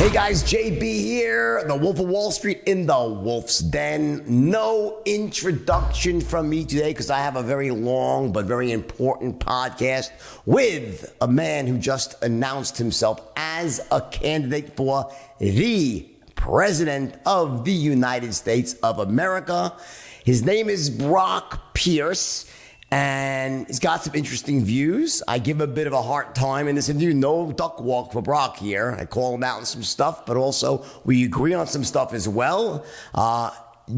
Hey guys, JB here, the Wolf of Wall Street in the Wolf's Den. No introduction from me today because I have a very long but very important podcast with a man who just announced himself as a candidate for the President of the United States of America. His name is Brock Pierce. And he's got some interesting views. I give him a bit of a hard time in this interview. No duck walk for Brock here. I call him out on some stuff, but also we agree on some stuff as well.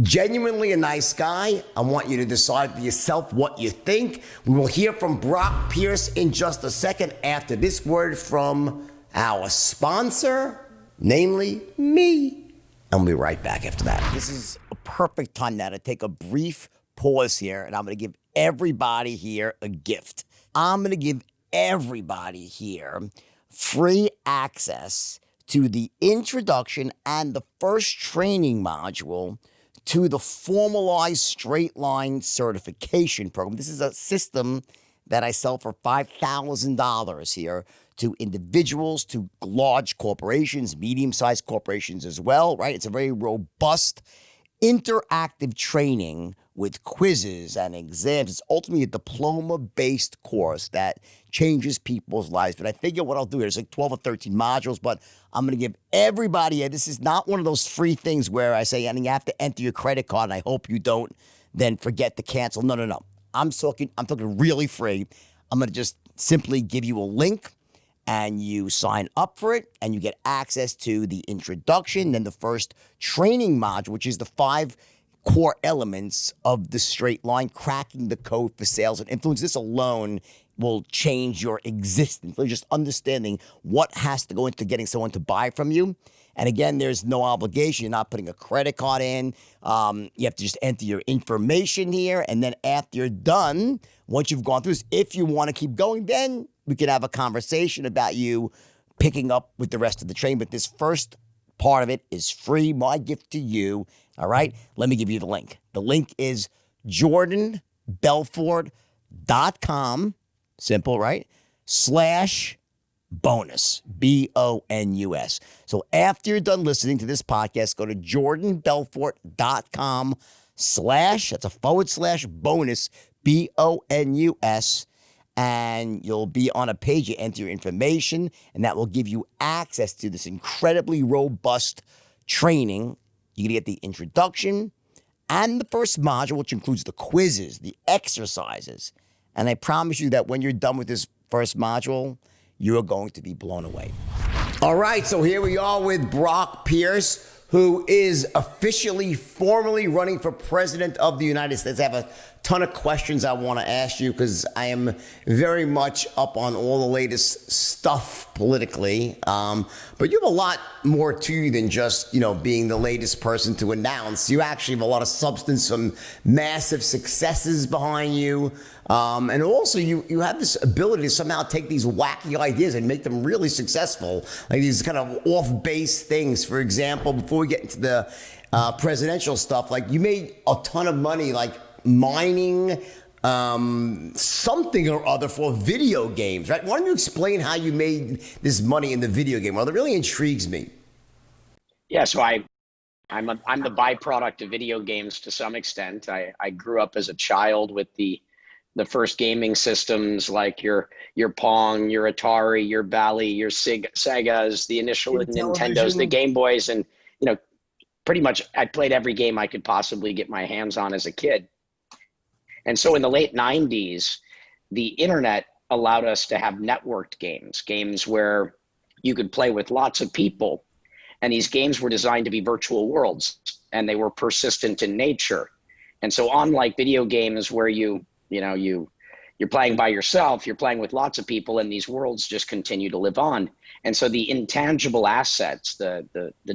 Genuinely a nice guy. I want you to decide for yourself what you think. We will hear from Brock Pierce in just a second after this word from our sponsor, namely me. And we'll be right back after that. This is a perfect time now to take a brief pause here, and I'm going to give everybody here a gift. I'm going to give everybody here free access to the introduction and the first training module to the formalized straight line certification program. This is a system that I sell for $5,000 here to individuals, to large corporations, medium-sized corporations as well, right? It's a very robust, interactive training with quizzes and exams. It's ultimately a diploma-based course that changes people's lives. But I figure what I'll do here is like 12 or 13 modules, but I'm going to give everybody, this is not one of those free things where I say, and you have to enter your credit card, and I hope you don't then forget to cancel. No. I'm talking really free. I'm going to just simply give you a link, and you sign up for it, and you get access to the introduction, then the first training module, which is the 5 core elements of the straight line, cracking the code for sales and influence. This alone will change your existence. Just understanding what has to go into getting someone to buy from you. And again, there's no obligation. You're not putting a credit card in. You have to just enter your information here. And then after you're done, once you've gone through this, if you want to keep going, then we could have a conversation about you picking up with the rest of the training. But this first part of it is free. My gift to you. All right, let me give you the link. The link is jordanbelfort.com, simple, right? /bonus, bonus. So after you're done listening to this podcast, go to jordanbelfort.com that's a /bonus, bonus, and you'll be on a page. You enter your information, and that will give you access to this incredibly robust training. You're going to get the introduction and the first module, which includes the quizzes, the exercises. And I promise you that when you're done with this first module, you're going to be blown away. All right, so here we are with Brock Pierce, who is formally running for President of the United States. I have a ton of questions I want to ask you because I am very much up on all the latest stuff politically. But you have a lot more to you than just, being the latest person to announce. You actually have a lot of substance, some massive successes behind you. And also you have this ability to somehow take these wacky ideas and make them really successful. Like these kind of off-base things. For example, before we get into the presidential stuff, like you made a ton of money, like mining something or other for video games, right? Why don't you explain how you made this money in the video game world? It really intrigues me. Yeah, so I'm the byproduct of video games to some extent. I grew up as a child with the first gaming systems like your Pong, your Atari, your Bally, your Segas, the initial Nintendos, the Game Boys, and pretty much I played every game I could possibly get my hands on as a kid. And so in the late 90s, the internet allowed us to have networked games where you could play with lots of people. And these games were designed to be virtual worlds, and they were persistent in nature. And so unlike video games where you're playing by yourself, you're playing with lots of people, and these worlds just continue to live on. And so the intangible assets, the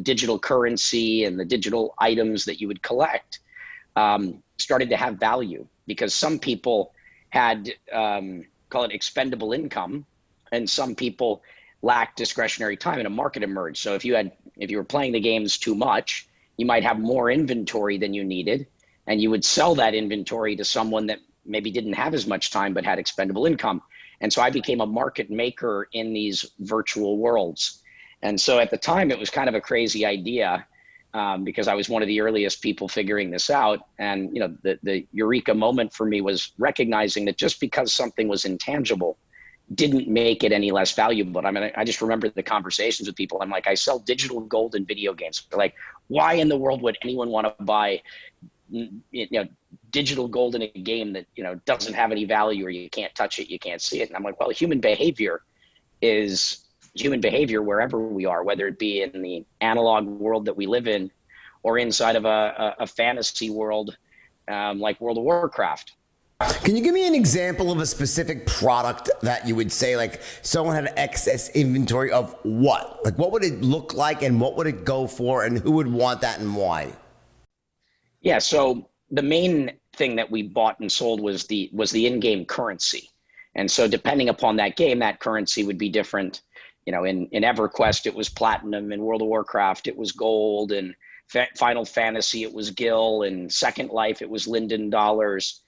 digital currency and the digital items that you would collect started to have value, because some people had, call it expendable income, and some people lacked discretionary time, and a market emerged. So if you were playing the games too much, you might have more inventory than you needed, and you would sell that inventory to someone that maybe didn't have as much time but had expendable income. And so I became a market maker in these virtual worlds. And so at the time, it was kind of a crazy idea, because I was one of the earliest people figuring this out. And the eureka moment for me was recognizing that just because something was intangible didn't make it any less valuable. I mean, I just remember the conversations with people. I'm like, I sell digital gold in video games. They're like, why in the world would anyone want to buy digital gold in a game that doesn't have any value, or you can't touch it, you can't see it? And I'm like, well, human behavior wherever we are, whether it be in the analog world that we live in, or inside of a fantasy world like World of Warcraft. Can you give me an example of a specific product that you would say, like, someone had excess inventory of what? Like, what would it look like, and what would it go for, and who would want that and why? Yeah, so the main thing that we bought and sold was the in-game currency. And so depending upon that game, that currency would be different. In EverQuest, it was platinum. In World of Warcraft, it was gold. In Final Fantasy, it was gil. In Second Life, it was Linden dollars.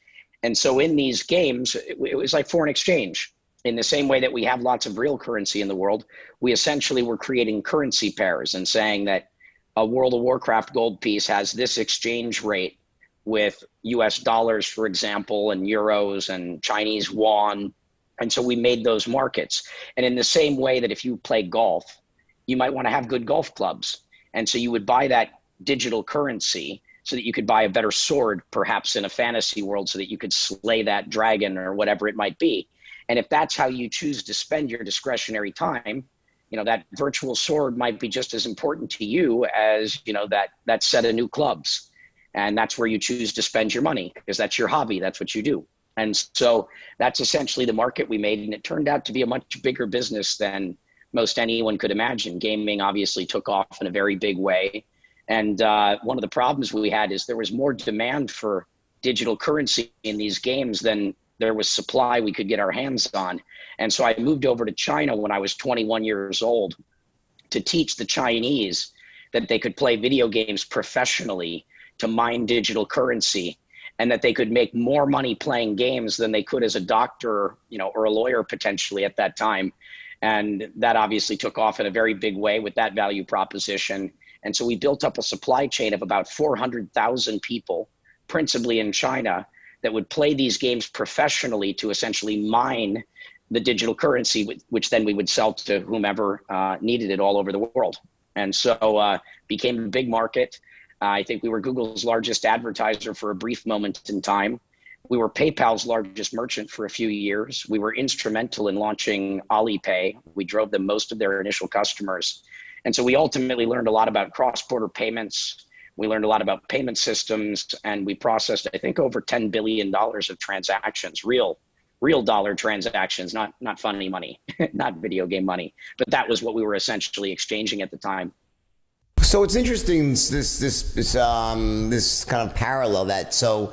And so in these games, it was like foreign exchange. In the same way that we have lots of real currency in the world, we essentially were creating currency pairs and saying that a World of Warcraft gold piece has this exchange rate with US dollars, for example, and euros and Chinese yuan. And so we made those markets. And in the same way that if you play golf, you might want to have good golf clubs. And so you would buy that digital currency so that you could buy a better sword, perhaps in a fantasy world, so that you could slay that dragon or whatever it might be. And if that's how you choose to spend your discretionary time, that virtual sword might be just as important to you as, that set of new clubs. And that's where you choose to spend your money, because that's your hobby. That's what you do. And so that's essentially the market we made. And it turned out to be a much bigger business than most anyone could imagine. Gaming obviously took off in a very big way. And one of the problems we had is there was more demand for digital currency in these games than there was supply we could get our hands on. And so I moved over to China when I was 21 years old to teach the Chinese that they could play video games professionally, to mine digital currency, and that they could make more money playing games than they could as a doctor, or a lawyer potentially at that time. And that obviously took off in a very big way with that value proposition. And so we built up a supply chain of about 400,000 people, principally in China, that would play these games professionally to essentially mine the digital currency, which then we would sell to whomever needed it all over the world. And so became a big market. I think we were Google's largest advertiser for a brief moment in time. We were PayPal's largest merchant for a few years. We were instrumental in launching Alipay. We drove them most of their initial customers. And so we ultimately learned a lot about cross-border payments. We learned a lot about payment systems, and we processed, I think, over $10 billion of transactions, real dollar transactions, not funny money, not video game money. But that was what we were essentially exchanging at the time. So it's interesting, this kind of parallel that, so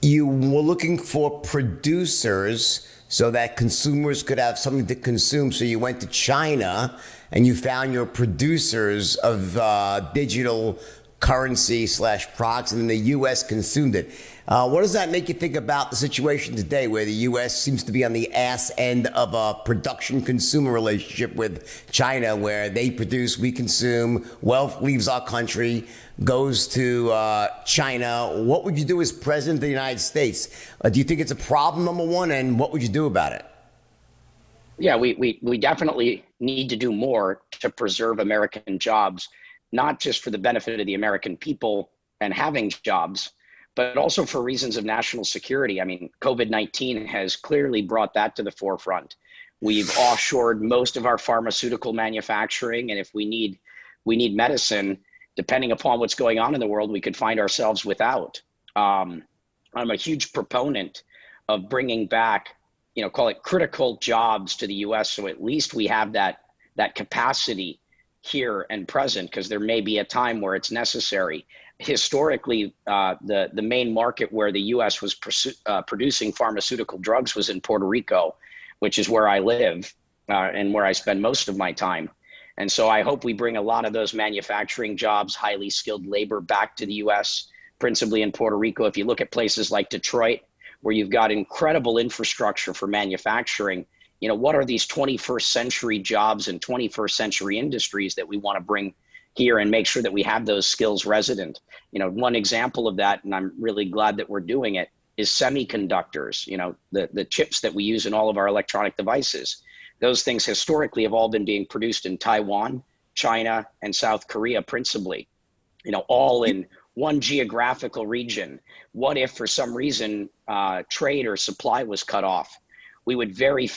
you were looking for producers so that consumers could have something to consume. So you went to China and you found your producers of digital currency / products, and then the U.S. consumed it. What does that make you think about the situation today, where the U.S. seems to be on the ass end of a production-consumer relationship with China, where they produce, we consume, wealth leaves our country, goes to China? What would you do as president of the United States? Do you think it's a problem, number one, and what would you do about it? Yeah, we definitely need to do more to preserve American jobs, not just for the benefit of the American people and having jobs, but also for reasons of national security. I mean, COVID-19 has clearly brought that to the forefront. We've offshored most of our pharmaceutical manufacturing, and if we need medicine, depending upon what's going on in the world, we could find ourselves without. I'm a huge proponent of bringing back, call it critical jobs to the US, so at least we have that capacity here and present, because there may be a time where it's necessary. Historically, the main market where the US was producing pharmaceutical drugs was in Puerto Rico, which is where I live and where I spend most of my time. And so I hope we bring a lot of those manufacturing jobs, highly skilled labor, back to the US, principally in Puerto Rico. If you look at places like Detroit, where you've got incredible infrastructure for manufacturing, what are these 21st century jobs and 21st century industries that we want to bring here and make sure that we have those skills resident. One example of that, and I'm really glad that we're doing it, is semiconductors, the chips that we use in all of our electronic devices. Those things historically have all been being produced in Taiwan, China, and South Korea principally, all in one geographical region. What if for some reason trade or supply was cut off? We would very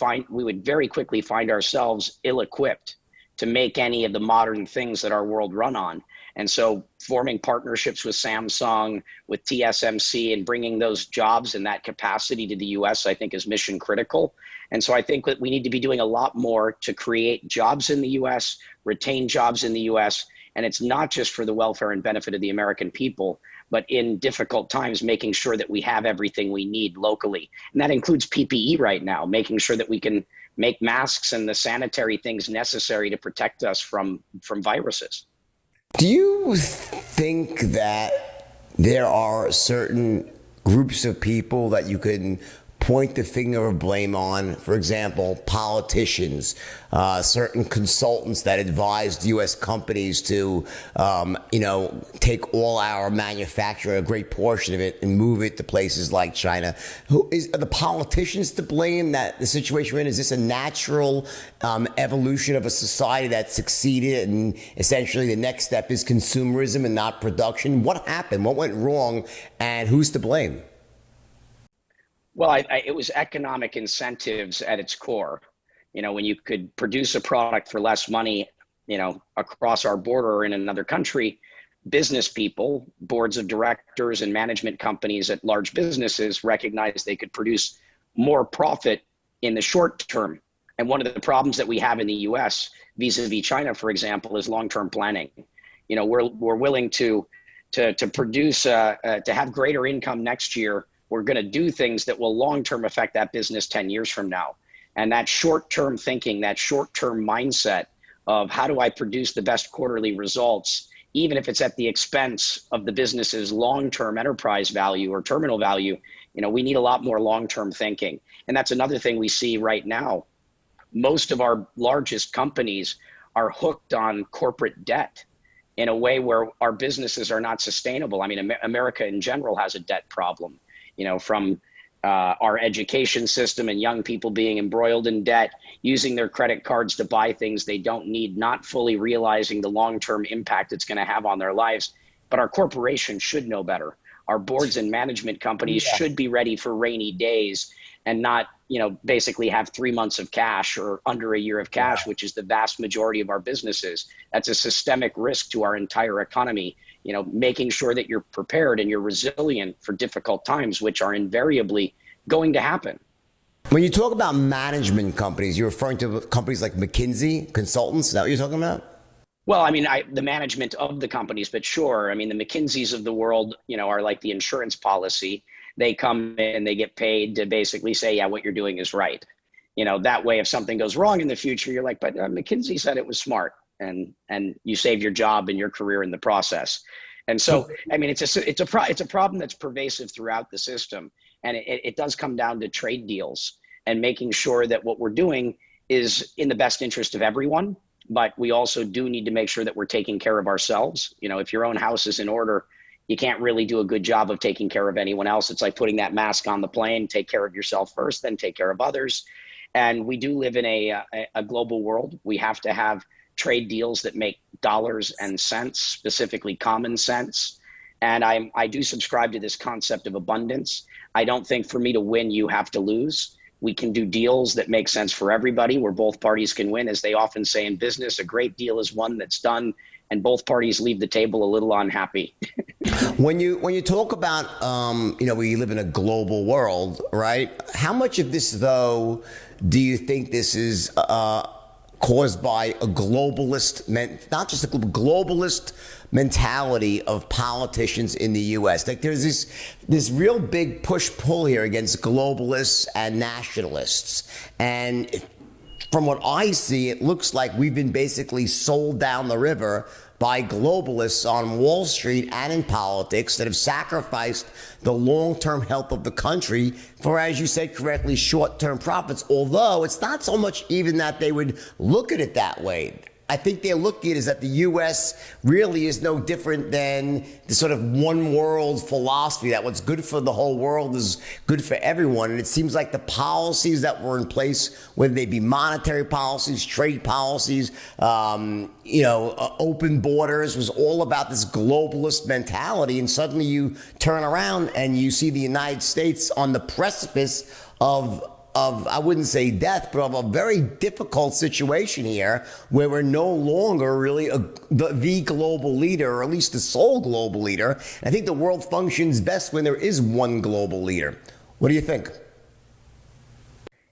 quickly find ourselves ill-equipped to make any of the modern things that our world run on. And so forming partnerships with Samsung, with TSMC, and bringing those jobs and that capacity to the US, I think is mission critical. And so I think that we need to be doing a lot more to create jobs in the US, retain jobs in the US. And it's not just for the welfare and benefit of the American people, but in difficult times, making sure that we have everything we need locally. And that includes PPE right now, making sure that we can make masks and the sanitary things necessary to protect us from viruses. Do you think that there are certain groups of people that you can point the finger of blame on? For example, politicians, certain consultants that advised U.S. companies to, take all our manufacturing, a great portion of it, and move it to places like China. Are the politicians to blame that the situation we're in? Is this a natural evolution of a society that succeeded, and essentially the next step is consumerism and not production? What happened? What went wrong? And who's to blame? Well, it was economic incentives at its core. When you could produce a product for less money, across our border or in another country, business people, boards of directors and management companies at large businesses recognized they could produce more profit in the short term. And one of the problems that we have in the US vis-a-vis China, for example, is long-term planning. We're willing to produce, to have greater income next year. We're going to do things that will long-term affect that business 10 years from now. And that short-term thinking, that short-term mindset of how do I produce the best quarterly results, even if it's at the expense of the business's long-term enterprise value or terminal value, we need a lot more long-term thinking. And that's another thing we see right now. Most of our largest companies are hooked on corporate debt in a way where our businesses are not sustainable. I mean, America in general has a debt problem. From our education system and young people being embroiled in debt, using their credit cards to buy things they don't need, not fully realizing the long-term impact it's going to have on their lives. But our corporations should know better. Our boards and management companies should be ready for rainy days and not, basically have 3 months of cash or under a year of cash, which is the vast majority of our businesses. That's a systemic risk to our entire economy. Making sure that you're prepared and you're resilient for difficult times, which are invariably going to happen. When you talk about management companies, you're referring to companies like McKinsey consultants? Is that what you're talking about? Well, I mean, the management of the companies, but sure. I mean, the McKinseys of the world, are like the insurance policy. They come in, they get paid to basically say, yeah, what you're doing is right. That way, if something goes wrong in the future, you're like, but McKinsey said it was smart. And you save your job and your career in the process. And so, I mean, it's a problem that's pervasive throughout the system. And it does come down to trade deals and making sure that what we're doing is in the best interest of everyone. But we also do need to make sure that we're taking care of ourselves. If your own house is in order, you can't really do a good job of taking care of anyone else. It's like putting that mask on the plane, take care of yourself first, then take care of others. And we do live in a global world. We have to have trade deals that make dollars and cents, specifically common sense. And I do subscribe to this concept of abundance. I don't think for me to win, you have to lose. We can do deals that make sense for everybody, where both parties can win. As they often say in business, a great deal is one that's done and both parties leave the table a little unhappy. When you talk about, we live in a global world, right? How much of this, though, do you think this is caused by a globalist, not just a globalist mentality of politicians in the U.S.? Like there's this real big push-pull here against globalists and nationalists. And from what I see, it looks like we've been basically sold down the river by globalists on Wall Street and in politics that have sacrificed the long-term health of the country for, as you said correctly, short-term profits, although it's not so much even that they would look at it that way. I think they're looking at it as that the U.S. really is no different than the sort of one world philosophy, that what's good for the whole world is good for everyone. And it seems like the policies that were in place, whether they be monetary policies, trade policies, open borders, was all about this globalist mentality. And suddenly you turn around and you see the United States on the precipice of I wouldn't say death, but of a very difficult situation here where we're no longer really the global leader, or at least the sole global leader. I think the world functions best when there is one global leader. What do you think?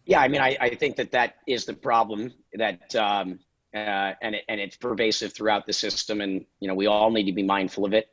Yeah, I mean, I think that is the problem, that and it's pervasive throughout the system, and we all need to be mindful of it.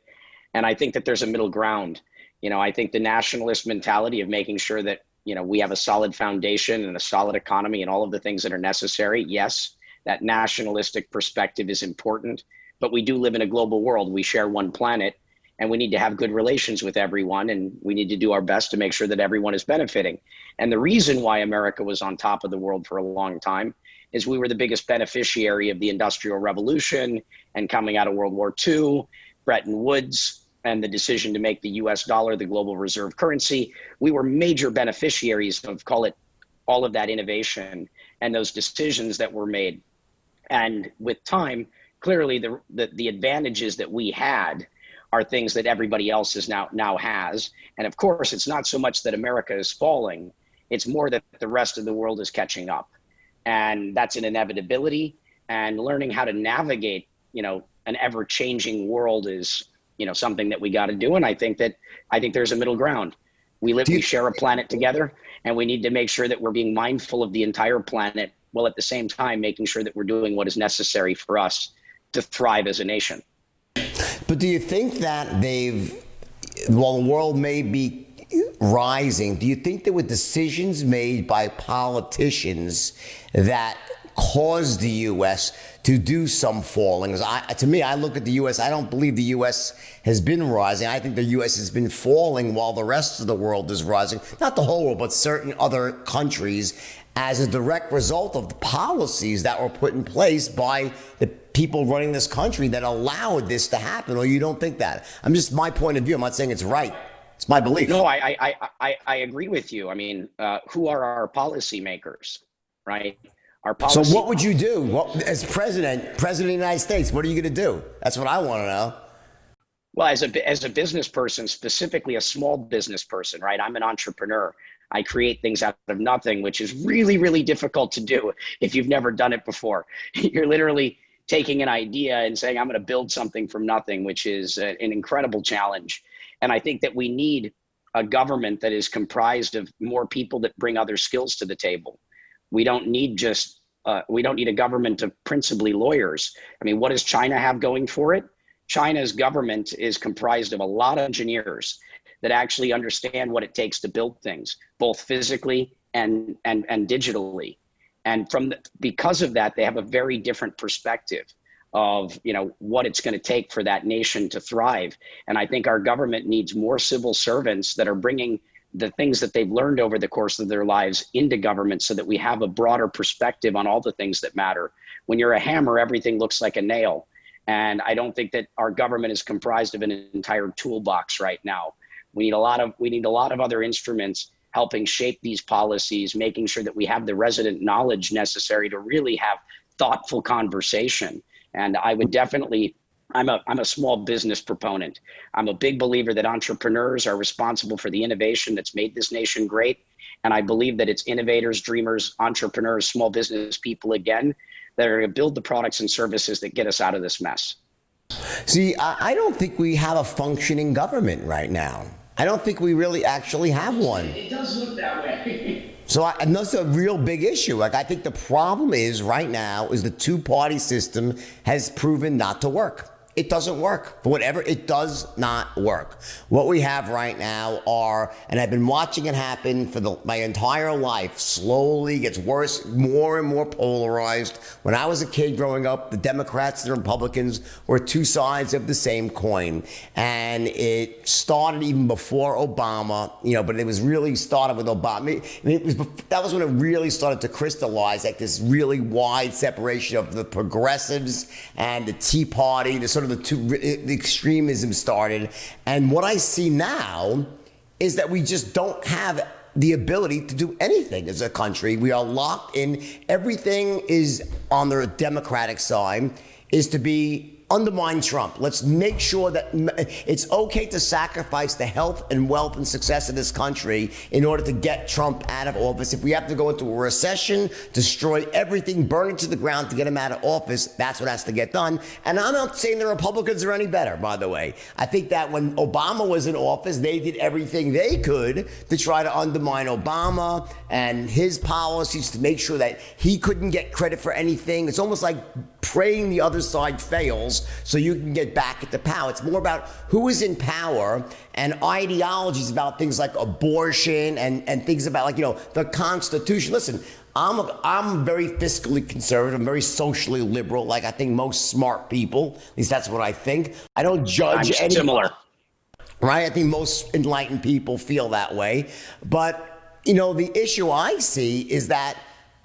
And I think that there's a middle ground. I think the nationalist mentality of making sure that we have a solid foundation and a solid economy and all of the things that are necessary. Yes, that nationalistic perspective is important, but we do live in a global world. We share one planet, and we need to have good relations with everyone, and we need to do our best to make sure that everyone is benefiting. And the reason why America was on top of the world for a long time is we were the biggest beneficiary of the Industrial Revolution and coming out of World War II, Bretton Woods, and the decision to make the US dollar the global reserve currency. We were major beneficiaries of, call it, all of that innovation and those decisions that were made. And with time, clearly the advantages that we had are things that everybody else is now has. And of course, it's not so much that America is falling, it's more that the rest of the world is catching up. And that's an inevitability. And learning how to navigate, an ever-changing world is something that we got to do. And I think there's a middle ground. We share a planet together, and we need to make sure that we're being mindful of the entire planet, while at the same time making sure that we're doing what is necessary for us to thrive as a nation. But do you think that while the world may be rising, do you think there were decisions made by politicians that caused the U.S. to do some falling? To me, I look at the U.S., I don't believe the U.S. has been rising. I think the U.S. has been falling while the rest of the world is rising. Not the whole world, but certain other countries, as a direct result of the policies that were put in place by the people running this country that allowed this to happen. Or you don't think that? I'm just my point of view. I'm not saying it's right. It's my belief. No, I agree with you. I mean, who are our policymakers, right? So what would you do as president of the United States? What are you going to do? That's what I want to know. Well, as a business person, specifically a small business person, right? I'm an entrepreneur. I create things out of nothing, which is really, really difficult to do if you've never done it before. You're literally taking an idea and saying, I'm going to build something from nothing, which is an incredible challenge. And I think that we need a government that is comprised of more people that bring other skills to the table. We don't need a government of principally lawyers. I mean, what does China have going for it? China's government is comprised of a lot of engineers that actually understand what it takes to build things, both physically and digitally. And because of that, they have a very different perspective of what it's going to take for that nation to thrive. And I think our government needs more civil servants that are bringing the things that they've learned over the course of their lives into government, so that we have a broader perspective on all the things that matter. When you're a hammer, everything looks like a nail. And I don't think that our government is comprised of an entire toolbox right now. We need a lot of other instruments helping shape these policies, making sure that we have the resident knowledge necessary to really have thoughtful conversation. And I would definitely, I'm a small business proponent. I'm a big believer that entrepreneurs are responsible for the innovation that's made this nation great. And I believe that it's innovators, dreamers, entrepreneurs, small business people, again, that are going to build the products and services that get us out of this mess. See, I don't think we have a functioning government right now. I don't think we really actually have one. It does look that way. And that's a real big issue. I think the problem is right now is the two-party system has proven not to work. it doesn't work. For whatever, it does not work. What we have right now are, and I've been watching it happen for my entire life, slowly gets worse, more and more polarized. When I was a kid growing up, the Democrats and the Republicans were two sides of the same coin. And it started even before Obama, but it was really started with Obama. That was when it really started to crystallize, like this really wide separation of the progressives and the Tea Party, the extremism started. And what I see now is that we just don't have the ability to do anything as a country. We are locked in. Everything is on the Democratic side, is to be undermine Trump. Let's make sure that it's okay to sacrifice the health and wealth and success of this country in order to get Trump out of office. If we have to go into a recession, destroy everything, burn it to the ground to get him out of office, that's what has to get done. And I'm not saying the Republicans are any better, by the way. I think that when Obama was in office, they did everything they could to try to undermine Obama and his policies to make sure that he couldn't get credit for anything. It's almost like praying the other side fails so you can get back at the power. It's more about who is in power and ideologies about things like abortion and things about the Constitution. Listen, I'm very fiscally conservative. I'm very socially liberal, like I think most smart people. At least that's what I think. I don't judge anyone. Similar. Right? I think most enlightened people feel that way. But, the issue I see is that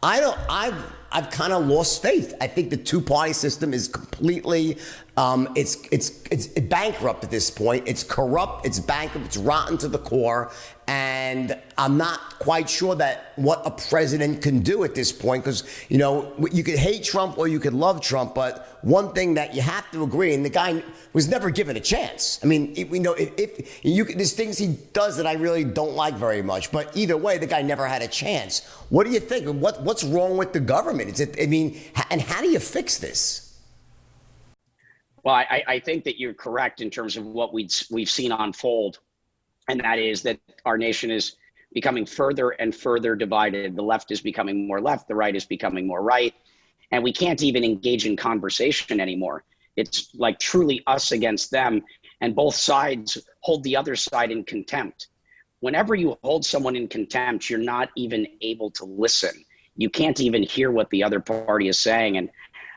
I've kind of lost faith. I think the two-party system is completely, it's bankrupt at this point. It's corrupt, it's bankrupt, it's rotten to the core. And I'm not quite sure that what a president can do at this point, because, you could hate Trump or you could love Trump, but one thing that you have to agree, and the guy was never given a chance. I mean, there's things he does that I really don't like very much, but either way, the guy never had a chance. What do you think? What's wrong with the government? And how do you fix this? Well, I think that you're correct in terms of what we've seen unfold. And that is that our nation is becoming further and further divided. The left is becoming more left, the right is becoming more right. And we can't even engage in conversation anymore. It's like truly us against them. And both sides hold the other side in contempt. Whenever you hold someone in contempt, you're not even able to listen. You can't even hear what the other party is saying. And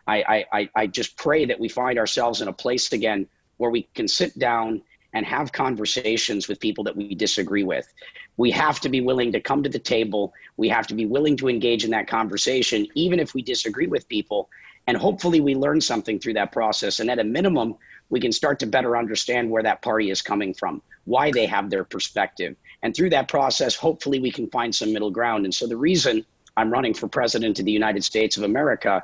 I just pray that we find ourselves in a place again where we can sit down and have conversations with people that we disagree with. We have to be willing to come to the table. We have to be willing to engage in that conversation, even if we disagree with people. And hopefully we learn something through that process. And at a minimum, we can start to better understand where that party is coming from, why they have their perspective. And through that process, hopefully we can find some middle ground. And so the reason I'm running for president of the United States of America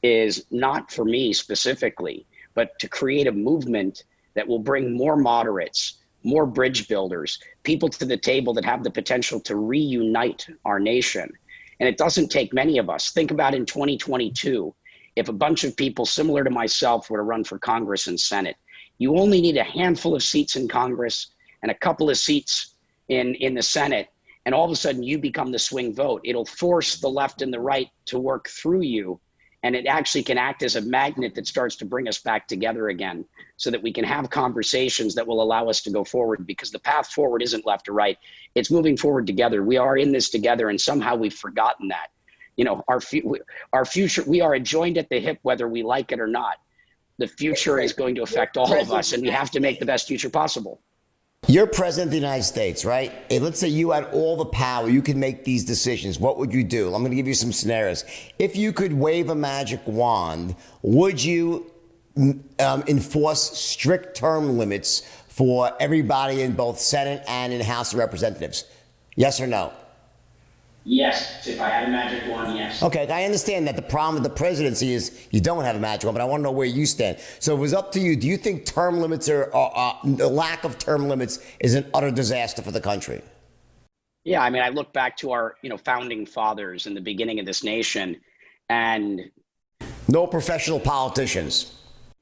is not for me specifically, but to create a movement that will bring more moderates, more bridge builders, people to the table that have the potential to reunite our nation. And it doesn't take many of us. Think about in 2022, if a bunch of people similar to myself were to run for Congress and Senate, you only need a handful of seats in Congress and a couple of seats in the Senate, and all of a sudden you become the swing vote. It'll force the left and the right to work through you. And it actually can act as a magnet that starts to bring us back together again so that we can have conversations that will allow us to go forward, because the path forward isn't left or right. It's moving forward together. We are in this together, and somehow we've forgotten that. Our future, we are joined at the hip, whether we like it or not. The future is going to affect all of us, and we have to make the best future possible. You're president of the United States, right? Hey, let's say you had all the power. You could make these decisions. What would you do? I'm going to give you some scenarios. If you could wave a magic wand, would you enforce strict term limits for everybody in both Senate and in House of Representatives? Yes or no? Yes. If I had a magic wand, yes. Okay, I understand that the problem with the presidency is you don't have a magic wand, but I want to know where you stand. So it was up to you. Do you think term limits the lack of term limits is an utter disaster for the country? Yeah, I mean, I look back to our, founding fathers in the beginning of this nation, and no professional politicians.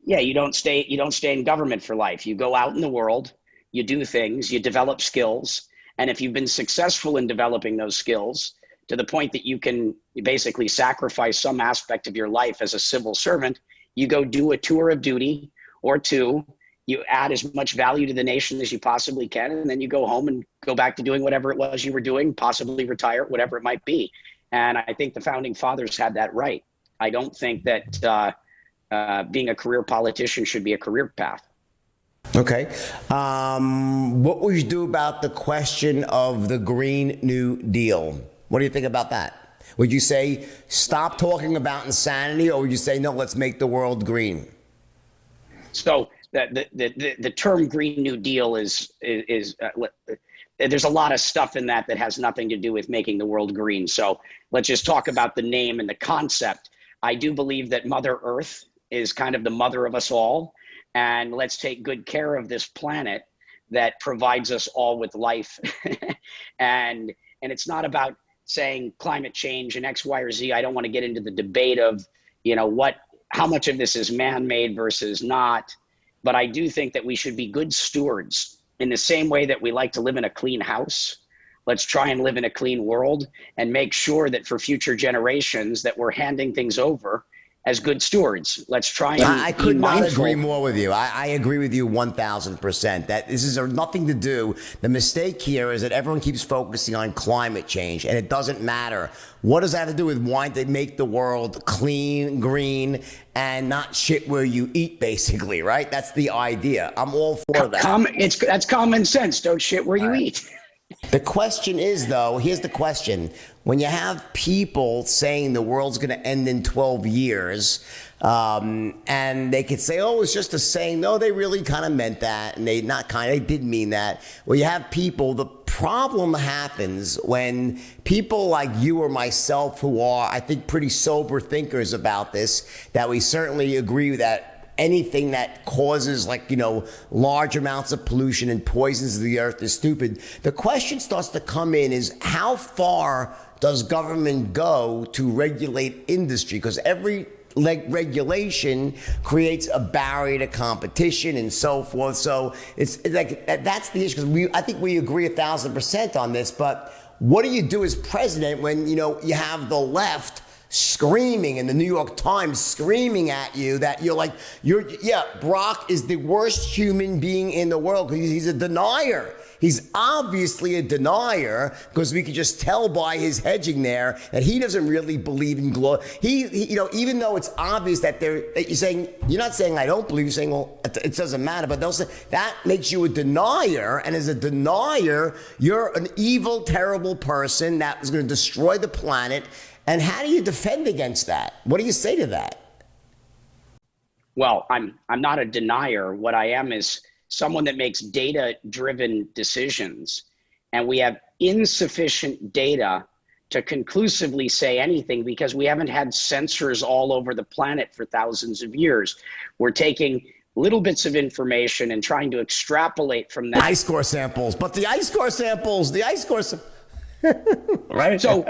Yeah, you don't stay in government for life. You go out in the world, you do things, you develop skills. And if you've been successful in developing those skills to the point that you can basically sacrifice some aspect of your life as a civil servant, you go do a tour of duty, or two, you add as much value to the nation as you possibly can, and then you go home and go back to doing whatever it was you were doing, possibly retire, whatever it might be. And I think the founding fathers had that right. I don't think that being a career politician should be a career path. Okay. What would you do about the question of the Green New Deal? What do you think about that? Would you say stop talking about insanity, or would you say no, let's make the world green? So the term Green New Deal is there's a lot of stuff in that has nothing to do with making the world green. So let's just talk about the name and the concept. I do believe that Mother Earth is kind of the mother of us all, and let's take good care of this planet that provides us all with life. and it's not about saying climate change and X, Y, or Z. I don't want to get into the debate of, how much of this is man-made versus not. But I do think that we should be good stewards in the same way that we like to live in a clean house. Let's try and live in a clean world and make sure that for future generations that we're handing things over as good stewards. Let's try and I could not mindful. agree more with you. I agree with you 1,000%. That this is nothing to do. The mistake here is that everyone keeps focusing on climate change, and it doesn't matter. What does that have to do with wanting to make the world clean, green, and not shit where you eat, basically, right? That's the idea. I'm all for that. That's common sense. Don't shit where you eat. The question is, though, here's the question. When you have people saying the world's going to end in 12 years, and they could say, oh, it's just a saying. No, they really kind of meant that. And they did mean that. Well, you have people, the problem happens when people like you or myself, who are, I think, pretty sober thinkers about this, that we certainly agree that anything that causes large amounts of pollution and poisons the earth is stupid. The question starts to come in is how far does government go to regulate industry? Because every regulation creates a barrier to competition and so forth. So it's like that's the issue. Because I think we agree 1,000% on this. But what do you do as president when you have the left screaming in the New York Times, screaming at you that Brock is the worst human being in the world because he's a denier. He's obviously a denier because we could just tell by his hedging there that he doesn't really believe in glory. Even though it's obvious that you're not saying I don't believe, you're saying, well, it doesn't matter, but they'll say that makes you a denier. And as a denier, you're an evil, terrible person that is going to destroy the planet. And how do you defend against that? What do you say to that? Well, I'm not a denier. What I am is someone that makes data-driven decisions. And we have insufficient data to conclusively say anything because we haven't had sensors all over the planet for thousands of years. We're taking little bits of information and trying to extrapolate from that. Ice core samples, right? So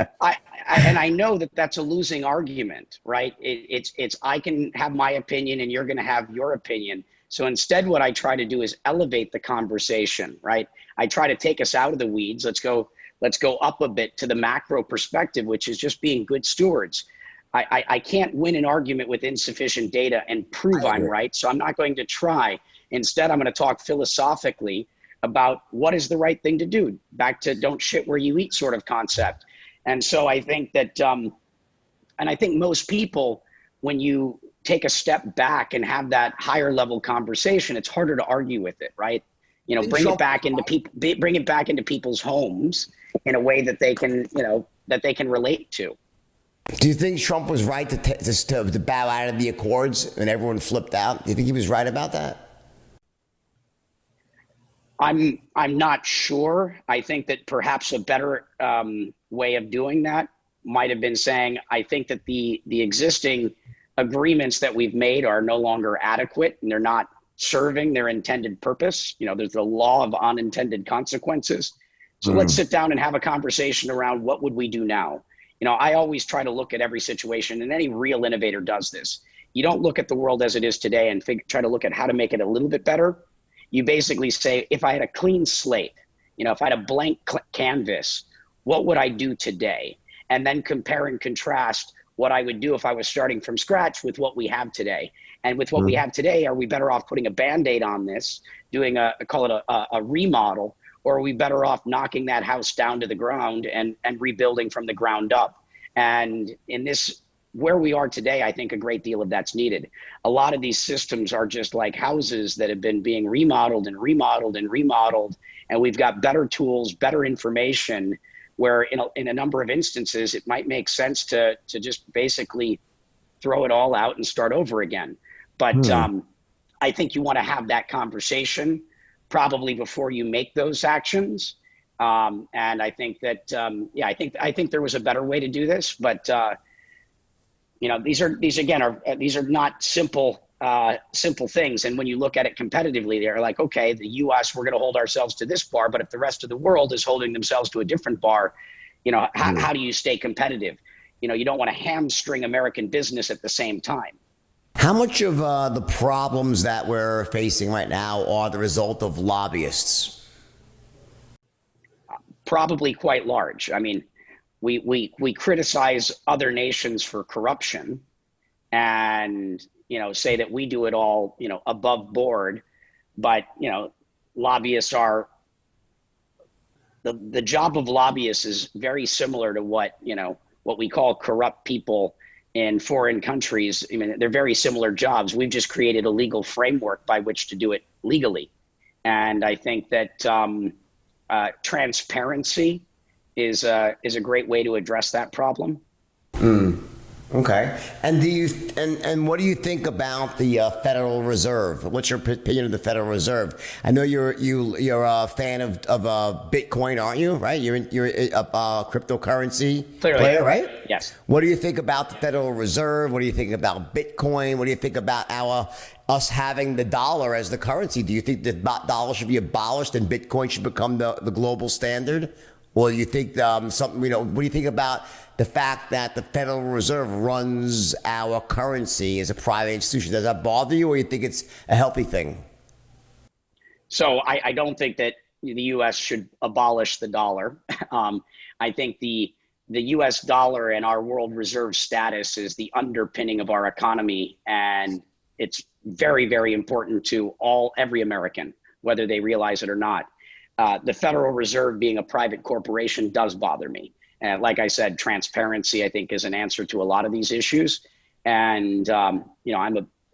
I know that that's a losing argument, right? It's I can have my opinion and you're going to have your opinion. So instead, what I try to do is elevate the conversation, right? I try to take us out of the weeds. Let's go up a bit to the macro perspective, which is just being good stewards. I can't win an argument with insufficient data and prove I'm right. So I'm not going to try. Instead, I'm going to talk philosophically about what is the right thing to do. Back to don't shit where you eat sort of concept. And so I think that, and I think most people, when you take a step back and have that higher level conversation, it's harder to argue with it, right? Bring it back into people's homes in a way that they can, that they can relate to. Do you think Trump was right to bow out of the Accords and everyone flipped out? Do you think he was right about that? I'm not sure. I think that perhaps a better way of doing that might have been saying, I think that the existing agreements that we've made are no longer adequate and they're not serving their intended purpose. There's the law of unintended consequences. So let's sit down and have a conversation around what would we do now? I always try to look at every situation, and any real innovator does this. You don't look at the world as it is today and try to look at how to make it a little bit better. You basically say, if I had a clean slate, if I had a blank canvas, what would I do today? And then compare and contrast what I would do if I was starting from scratch with what we have today. And with what we have today, are we better off putting a Band-Aid on this, doing call it a remodel, or are we better off knocking that house down to the ground and rebuilding from the ground up? And in this, where we are today, I think a great deal of that's needed. A lot of these systems are just like houses that have been being remodeled and remodeled and remodeled, and we've got better tools, better information, where in a number of instances, it might make sense to just basically throw it all out and start over again. But I think you want to have that conversation probably before you make those actions. And I think that, I think there was a better way to do this, but these are not simple things. And when you look at it competitively, they're like, okay, the US, we're going to hold ourselves to this bar, but if the rest of the world is holding themselves to a different bar, how do you stay competitive? You don't want to hamstring American business at the same time. How much of the problems that we're facing right now are the result of lobbyists? Probably quite large. I mean, we criticize other nations for corruption and, say that we do it all, above board, but, lobbyists are, the job of lobbyists is very similar to what we call corrupt people in foreign countries. I mean, they're very similar jobs. We've just created a legal framework by which to do it legally. And I think that transparency is a great way to address that problem. Okay. And and what do you think about the Federal Reserve? What's your opinion of the Federal Reserve? I know you're a fan of Bitcoin, aren't you? Right? You're a cryptocurrency player, right? Yes. What do you think about the Federal Reserve? What do you think about Bitcoin? What do you think about us having the dollar as the currency? Do you think the dollar should be abolished and Bitcoin should become the global standard? Or do you think what do you think about the fact that the Federal Reserve runs our currency as a private institution? Does that bother you, or you think it's a healthy thing? So I don't think that the U.S. should abolish the dollar. I think the U.S. dollar and our world reserve status is the underpinning of our economy, and it's very, very important to every American, whether they realize it or not. The Federal Reserve being a private corporation does bother me. And like I said, transparency, I think, is an answer to a lot of these issues. And, I'm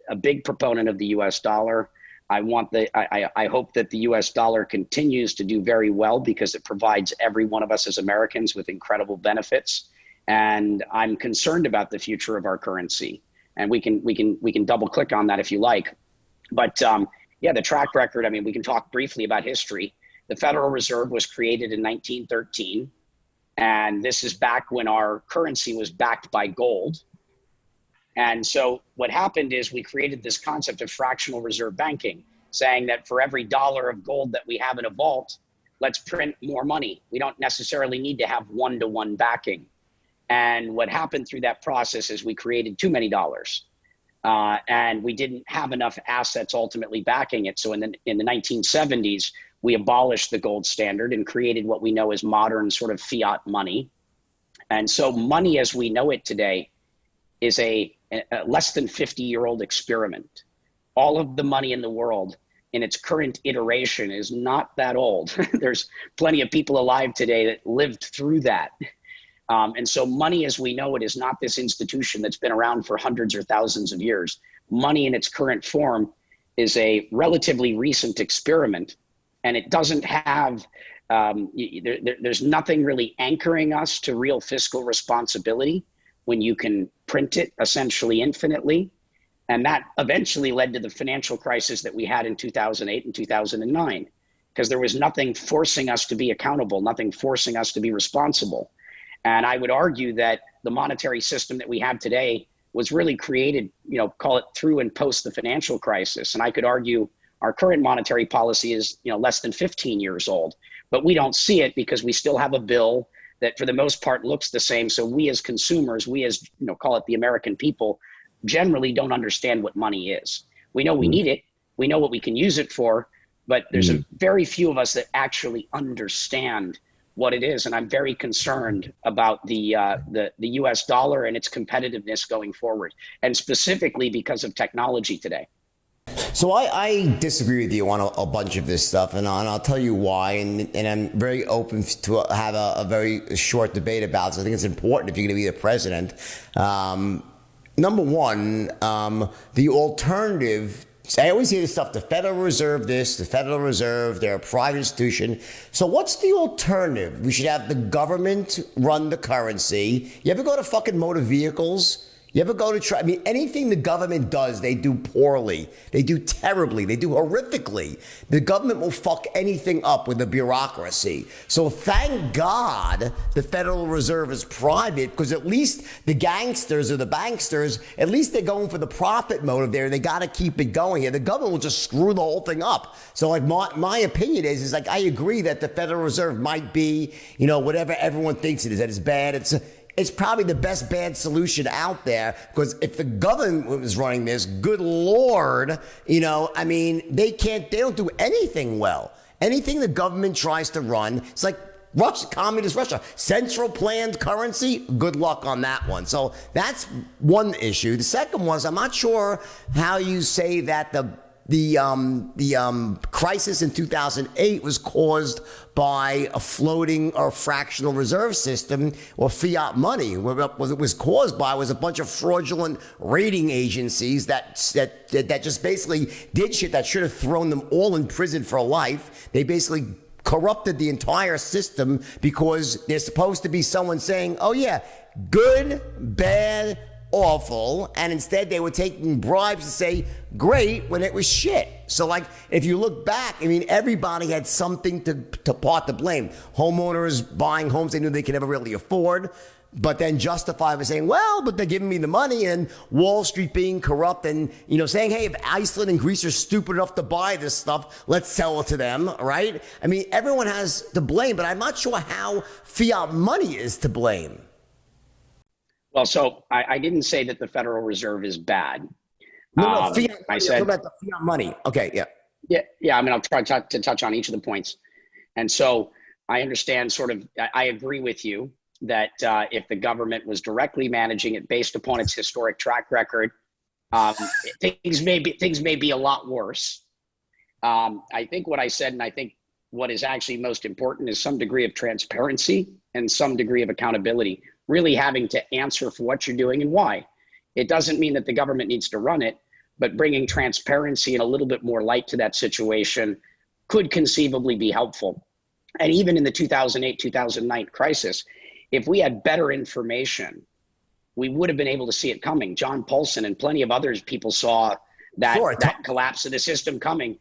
a big proponent of the U.S. dollar. I hope that the U.S. dollar continues to do very well because it provides every one of us as Americans with incredible benefits. And I'm concerned about the future of our currency. And we can double click on that if you like. But the track record, I mean, we can talk briefly about history. The Federal Reserve was created in 1913, and this is back when our currency was backed by gold. And so what happened is we created this concept of fractional reserve banking, saying that for every dollar of gold that we have in a vault, let's print more money. We don't necessarily need to have one-to-one backing. And what happened through that process is we created too many dollars. And we didn't have enough assets ultimately backing it. So in the 1970s, we abolished the gold standard and created what we know as modern sort of fiat money. And so money as we know it today is a less than 50-year-old experiment. All of the money in the world in its current iteration is not that old. There's plenty of people alive today that lived through that. And so money as we know it is not this institution that's been around for hundreds or thousands of years. Money in its current form is a relatively recent experiment, and it doesn't have, there's nothing really anchoring us to real fiscal responsibility when you can print it essentially infinitely. And that eventually led to the financial crisis that we had in 2008 and 2009, because there was nothing forcing us to be accountable, nothing forcing us to be responsible. And I would argue that the monetary system that we have today was really created, call it through and post the financial crisis. And I could argue our current monetary policy is, less than 15 years old, but we don't see it because we still have a bill that for the most part looks the same. So we as consumers, we as, call it the American people, generally don't understand what money is. We know we need it. We know what we can use it for, but there's a very few of us that actually understand what it is, and I'm very concerned about the U.S. dollar and its competitiveness going forward, and specifically because of technology today. So I disagree with you on a bunch of this stuff, and I'll tell you why. And I'm very open to have a very short debate about this. I think it's important if you're going to be the president. Number one, the alternative. I always hear this stuff, the Federal Reserve this, the Federal Reserve, they're a private institution. So what's the alternative? We should have the government run the currency. You ever go to fucking motor vehicles? You ever go to try? I mean, anything the government does, they do poorly. They do terribly. They do horrifically. The government will fuck anything up with the bureaucracy. So thank God the Federal Reserve is private, because at least the gangsters or the banksters, at least they're going for the profit motive there. They got to keep it going here. The government will just screw the whole thing up. So like my opinion is like, I agree that the Federal Reserve might be, whatever everyone thinks it is, that it's bad. It's probably the best bad solution out there, because if the government was running this, good Lord, they don't do anything well. Anything the government tries to run, it's like Russia, communist Russia, central planned currency, good luck on that one. So that's one issue. The second was, I'm not sure how you say that the crisis in 2008 was caused by a floating or fractional reserve system or fiat money. What it was caused by was a bunch of fraudulent rating agencies that just basically did shit that should have thrown them all in prison for life. They basically corrupted the entire system because there's supposed to be someone saying, oh yeah, good, bad, awful, and instead they were taking bribes to say great when it was shit. So like, if you look back, everybody had something to part to blame. Homeowners buying homes they knew they could never really afford, but then justify by saying, well, but they're giving me the money, and Wall Street being corrupt, and saying, hey, if Iceland and Greece are stupid enough to buy this stuff, let's sell it to them, right? Everyone has to blame, but I'm not sure how fiat money is to blame. Well, so I didn't say that the Federal Reserve is bad. No, fiat money. I said about the fiat money. Okay, yeah. Yeah. I'll try to touch on each of the points. And so I understand I agree with you that if the government was directly managing it based upon its historic track record, things may be a lot worse. I think what I said, and I think what is actually most important, is some degree of transparency and some degree of accountability. Really having to answer for what you're doing and why. It doesn't mean that the government needs to run it, but bringing transparency and a little bit more light to that situation could conceivably be helpful. And even in the 2008-2009 crisis, if we had better information, we would have been able to see it coming. John Paulson and plenty of others people saw that collapse of the system coming.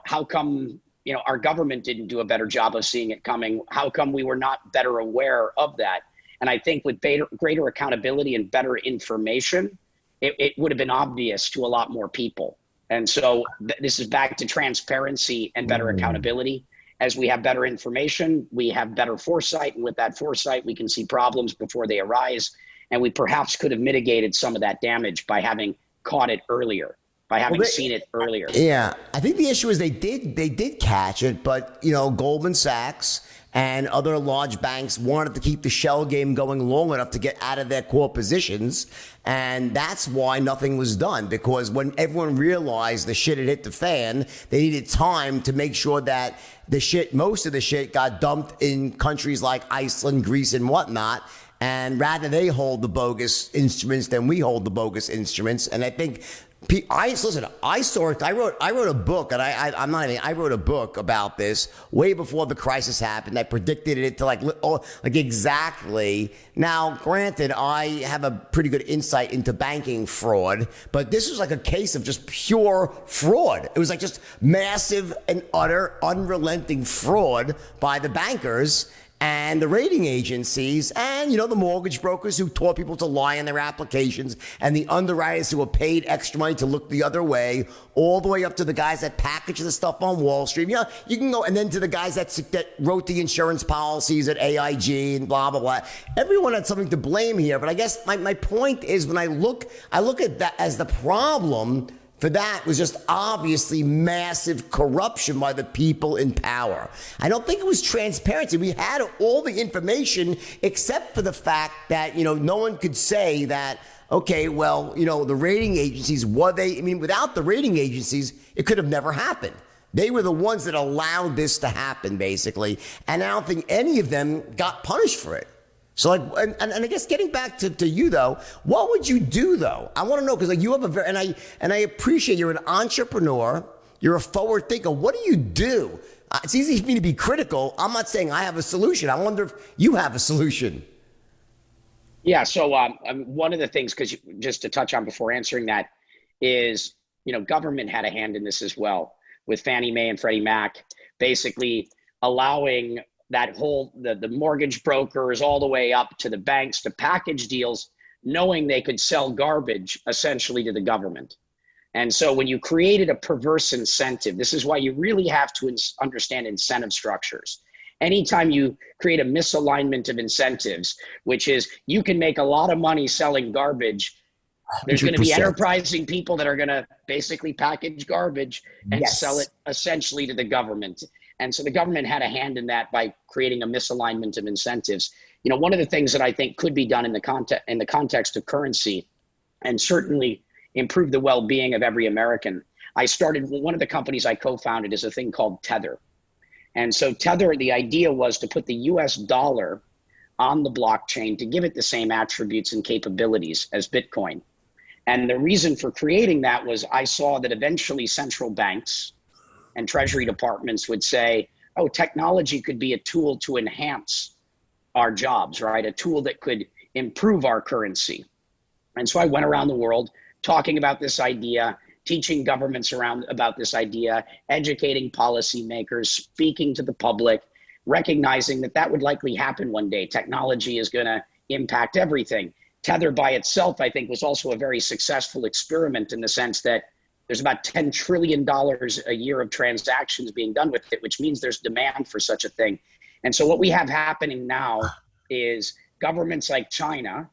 How come our government didn't do a better job of seeing it coming? How come we were not better aware of that? And I think with greater accountability and better information, it would have been obvious to a lot more people. And so this is back to transparency and better accountability. As we have better information, we have better foresight. And with that foresight, we can see problems before they arise. And we perhaps could have mitigated some of that damage by having caught it earlier, by having seen it earlier. Yeah, I think the issue is they did catch it, but Goldman Sachs and other large banks wanted to keep the shell game going long enough to get out of their core positions. And that's why nothing was done, because when everyone realized the shit had hit the fan, they needed time to make sure that most of the shit got dumped in countries like Iceland, Greece, and whatnot. And rather they hold the bogus instruments than we hold the bogus instruments. And I think I wrote a book, and I wrote a book about this way before the crisis happened. I predicted it to like exactly. Now, granted, I have a pretty good insight into banking fraud, but this was like a case of just pure fraud. It was like just massive and utter unrelenting fraud by the bankers and the rating agencies and, the mortgage brokers who taught people to lie on their applications, and the underwriters who were paid extra money to look the other way, all the way up to the guys that package the stuff on Wall Street. You can go, and then to the guys that wrote the insurance policies at AIG and blah, blah, blah. Everyone had something to blame here. But I guess my point is, when I look at that as the problem, for that was just obviously massive corruption by the people in power. I don't think it was transparency. We had all the information except for the fact that, no one could say that, okay, well, the rating agencies, without the rating agencies, it could have never happened. They were the ones that allowed this to happen, basically. And I don't think any of them got punished for it. So, and I guess getting back to you, though, what would you do, though? I want to know, because you have and I appreciate you're an entrepreneur. You're a forward thinker. What do you do? It's easy for me to be critical. I'm not saying I have a solution. I wonder if you have a solution. Yeah. So one of the things, because just to touch on before answering that, is, government had a hand in this as well, with Fannie Mae and Freddie Mac, basically allowing that whole, the mortgage brokers all the way up to the banks to package deals, knowing they could sell garbage essentially to the government. And so when you created a perverse incentive, this is why you really have to understand incentive structures. Anytime you create a misalignment of incentives, which is you can make a lot of money selling garbage, there's going to be enterprising people that are going to basically package garbage and sell it essentially to the government. And so the government had a hand in that by creating a misalignment of incentives. One of the things that I think could be done in the context of currency, and certainly improve the well-being of every American. One of the companies I co-founded is a thing called Tether. And so Tether, the idea was to put the US dollar on the blockchain to give it the same attributes and capabilities as Bitcoin. And the reason for creating that was I saw that eventually central banks and treasury departments would say, oh, technology could be a tool to enhance our jobs, right? A tool that could improve our currency. And so I went around the world talking about this idea, teaching governments around about this idea, educating policymakers, speaking to the public, recognizing that that would likely happen one day. Technology is going to impact everything. Tether by itself, I think, was also a very successful experiment in the sense that there's about $10 trillion a year of transactions being done with it, which means there's demand for such a thing. And so what we have happening now is governments like China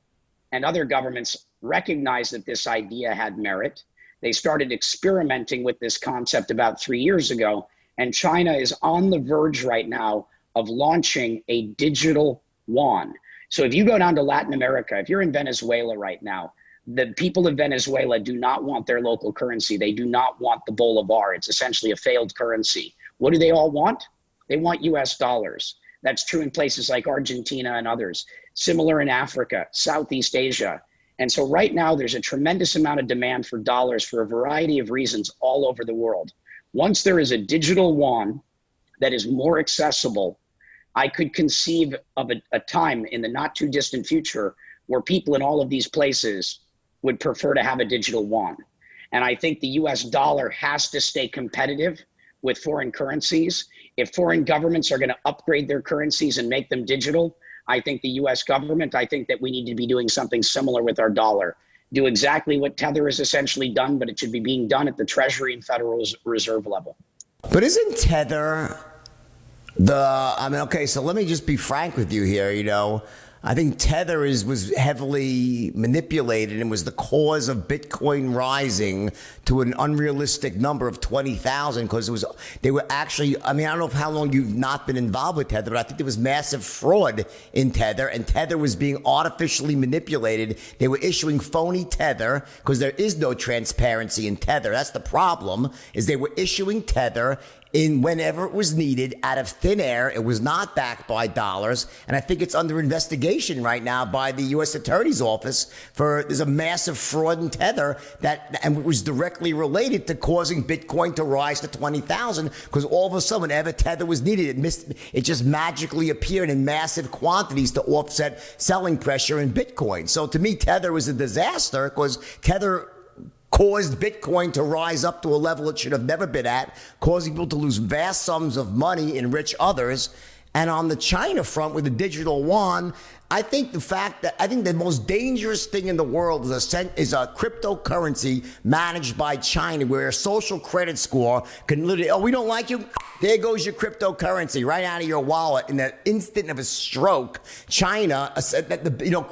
and other governments recognize that this idea had merit. They started experimenting with this concept about 3 years ago, and China is on the verge right now of launching a digital yuan. So if you go down to Latin America, if you're in Venezuela right now, the people of Venezuela do not want their local currency. They do not want the bolivar. It's essentially a failed currency. What do they all want? They want US dollars. That's true in places like Argentina and others. Similar in Africa, Southeast Asia. And so right now there's a tremendous amount of demand for dollars for a variety of reasons all over the world. Once there is a digital yuan that is more accessible, I could conceive of a time in the not too distant future where people in all of these places would prefer to have a digital yuan. And I think the US dollar has to stay competitive with foreign currencies. If foreign governments are going to upgrade their currencies and make them digital, I think the US government, I think that we need to be doing something similar with our dollar. Do exactly what Tether has essentially done, but it should be being done at the Treasury and Federal Reserve level. But isn't Tether so let me just be frank with you here, I think Tether was heavily manipulated and was the cause of Bitcoin rising to an unrealistic number of 20,000 because they were actually, I don't know how long you've not been involved with Tether, but I think there was massive fraud in Tether, and Tether was being artificially manipulated. They were issuing phony Tether because there is no transparency in Tether. That's the problem, is they were issuing Tether in whenever it was needed out of thin air. It was not backed by dollars. And I think it's under investigation right now by the U.S. Attorney's Office there's a massive fraud in Tether and it was directly related to causing Bitcoin to rise to 20,000 because all of a sudden whenever Tether was needed, it just magically appeared in massive quantities to offset selling pressure in Bitcoin. So to me, Tether was a disaster because Tether caused Bitcoin to rise up to a level it should have never been at, causing people to lose vast sums of money, enrich others. And on the China front with the digital yuan, I think the most dangerous thing in the world is a cryptocurrency managed by China, where a social credit score can literally, oh, we don't like you, there goes your cryptocurrency right out of your wallet in the instant of a stroke. China said that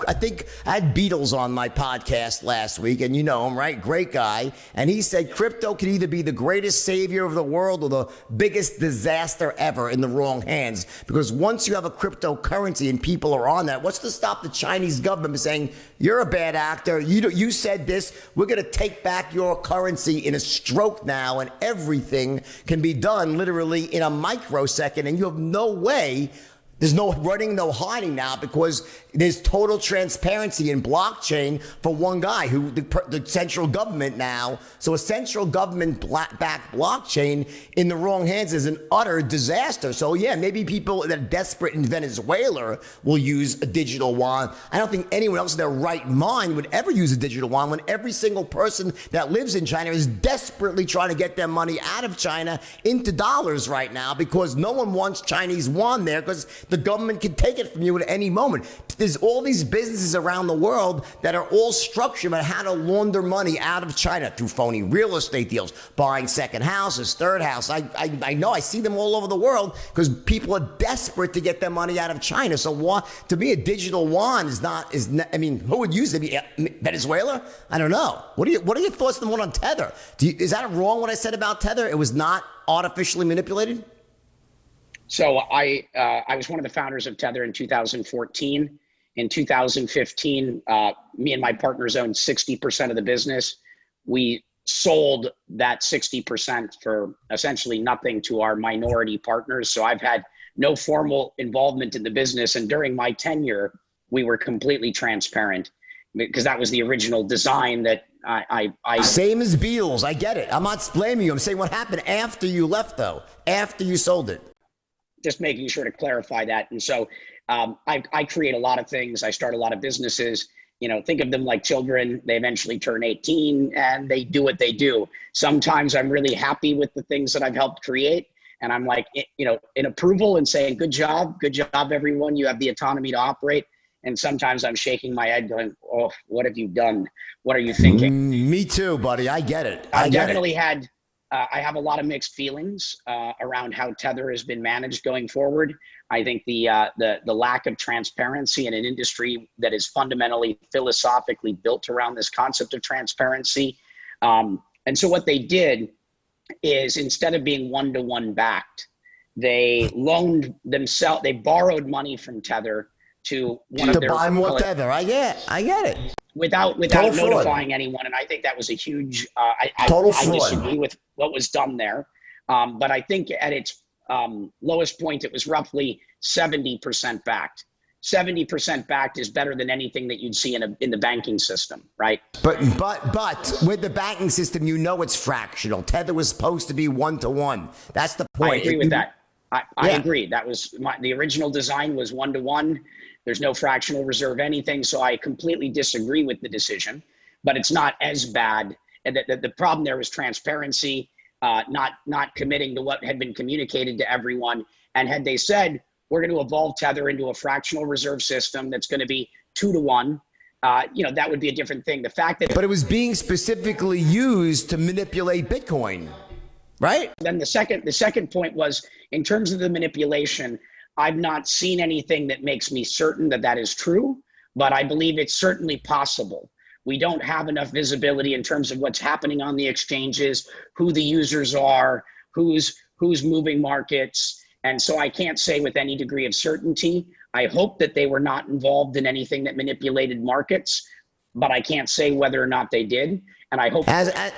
I think I had Beatles on my podcast last week, and you know him, right? Great guy, and he said crypto can either be the greatest savior of the world or the biggest disaster ever in the wrong hands, because once you have a cryptocurrency and people are on that, what's to stop the Chinese government from saying, you're a bad actor, you said this, we're going to take back your currency in a stroke now, and everything can be done literally in a microsecond, and you have no way. There's no running, no hiding now, because there's total transparency in blockchain for one guy, who the central government now. So a central government-backed blockchain in the wrong hands is an utter disaster. So yeah, maybe people that are desperate in Venezuela will use a digital yuan. I don't think anyone else in their right mind would ever use a digital yuan, when every single person that lives in China is desperately trying to get their money out of China into dollars right now, because no one wants Chinese yuan there, because the government can take it from you at any moment. There's all these businesses around the world that are all structured about how to launder money out of China through phony real estate deals, buying second houses, third house. I know, I see them all over the world, because people are desperate to get their money out of China. So to me, a digital yuan I mean, who would use it? Venezuela? I don't know. What are your thoughts on the one on Tether? Is that wrong what I said about Tether? It was not artificially manipulated? So I was one of the founders of Tether in 2014. In 2015, me and my partners owned 60% of the business. We sold that 60% for essentially nothing to our minority partners. So I've had no formal involvement in the business. And during my tenure, we were completely transparent, because that was the original design that I Same as Beatles. I get it. I'm not blaming you. I'm saying what happened after you left, though, after you sold it. Just making sure to clarify that. And so I create a lot of things. I start a lot of businesses. Think of them like children. They eventually turn 18 and they do what they do. Sometimes I'm really happy with the things that I've helped create, and I'm like, in approval and saying, good job, everyone. You have the autonomy to operate. And sometimes I'm shaking my head going, oh, what have you done? What are you thinking? Me too, buddy. I get it. I have a lot of mixed feelings around how Tether has been managed going forward. I think the lack of transparency in an industry that is fundamentally philosophically built around this concept of transparency. And so what they did is, instead of being one-to-one backed, they they borrowed money from Tether to one of their— to buy more Tether. I get it. Without notifying anyone. And I think that was a huge, I disagree with what was done there. But I think at its lowest point, it was roughly 70% backed. 70% backed is better than anything that you'd see in the banking system, right? But with the banking system, it's fractional. Tether was supposed to be one-to-one. That's the point. I agree with that. I agree. That was the original design was one-to-one. There's no fractional reserve anything. So I completely disagree with the decision, but it's not as bad. And the problem there was transparency, not committing to what had been communicated to everyone. And had they said, we're going to evolve Tether into a fractional reserve system that's going to be 2-to-1, that would be a different thing. The fact that— But it was being specifically used to manipulate Bitcoin, right? Then the second point was, in terms of the manipulation, I've not seen anything that makes me certain that that is true, but I believe it's certainly possible. We don't have enough visibility in terms of what's happening on the exchanges, who the users are, who's moving markets. And so I can't say with any degree of certainty. I hope that they were not involved in anything that manipulated markets, but I can't say whether or not they did. And I hope—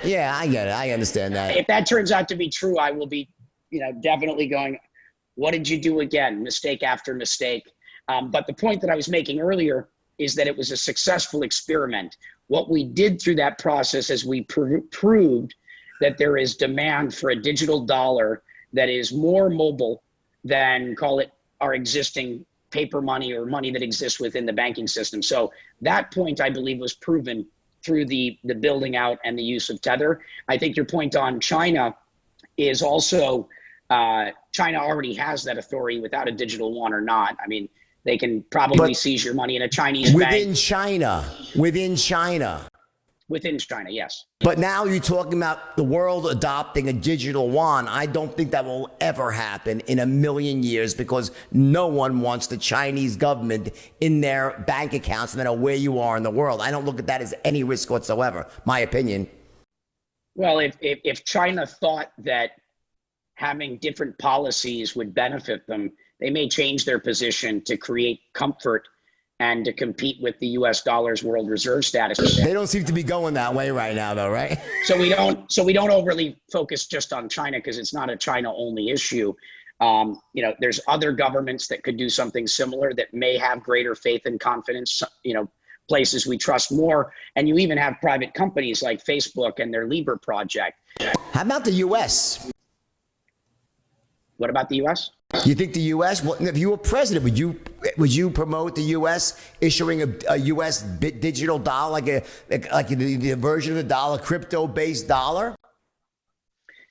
yeah, I get it. I understand that. If that turns out to be true, I will be, definitely going, what did you do again? Mistake after mistake. But the point that I was making earlier is that it was a successful experiment. What we did through that process is we proved that there is demand for a digital dollar that is more mobile than, call it, our existing paper money or money that exists within the banking system. So that point, I believe, was proven through the building out and the use of Tether. I think your point on China is also— China already has that authority without a digital yuan or not. I mean, They can probably But seize your money in a Chinese within bank. China, within China. Within China, yes. But now you're talking about the world adopting a digital yuan. I don't think that will ever happen in a million years because no one wants the Chinese government in their bank accounts, no matter where you are in the world. I don't look at that as any risk whatsoever, my opinion. Well, if China thought that having different policies would benefit them, they may change their position to create comfort and to compete with the US dollar's world reserve status. They don't seem to be going that way right now though, right? So we don't overly focus just on China because it's not a China only issue. There's other governments that could do something similar that may have greater faith and confidence, places we trust more. And you even have private companies like Facebook and their Libra project. How about the US? What about the US? You think the U.S. If you were president, would you promote the U.S. issuing a U.S. digital dollar, like the version of the dollar, crypto-based dollar?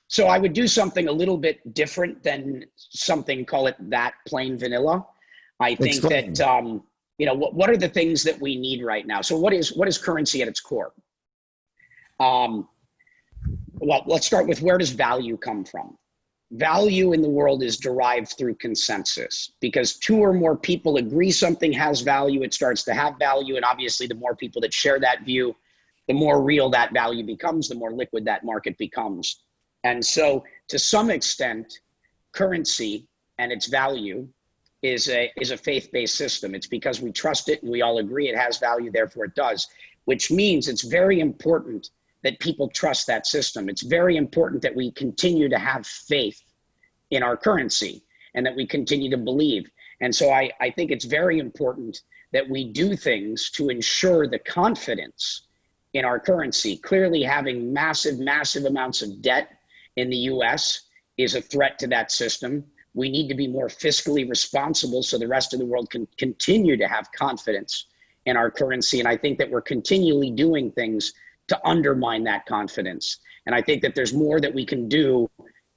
So I would do something a little bit different than something, call it that plain vanilla. I think Explain. that what are the things that we need right now? So what is currency at its core? Well, let's start with, where does value come from? Value in the world is derived through consensus, because two or more people agree something has value, it starts to have value. And obviously the more people that share that view, the more real that value becomes, the more liquid that market becomes. And so to some extent, currency and its value is a faith-based system. It's because we trust it and we all agree it has value, therefore it does, which means it's very important that people trust that system. It's very important that we continue to have faith in our currency and that we continue to believe. And so I think it's very important that we do things to ensure the confidence in our currency. Clearly, having massive, massive amounts of debt in the US is a threat to that system. We need to be more fiscally responsible so the rest of the world can continue to have confidence in our currency. And I think that we're continually doing things to undermine that confidence. And I think that there's more that we can do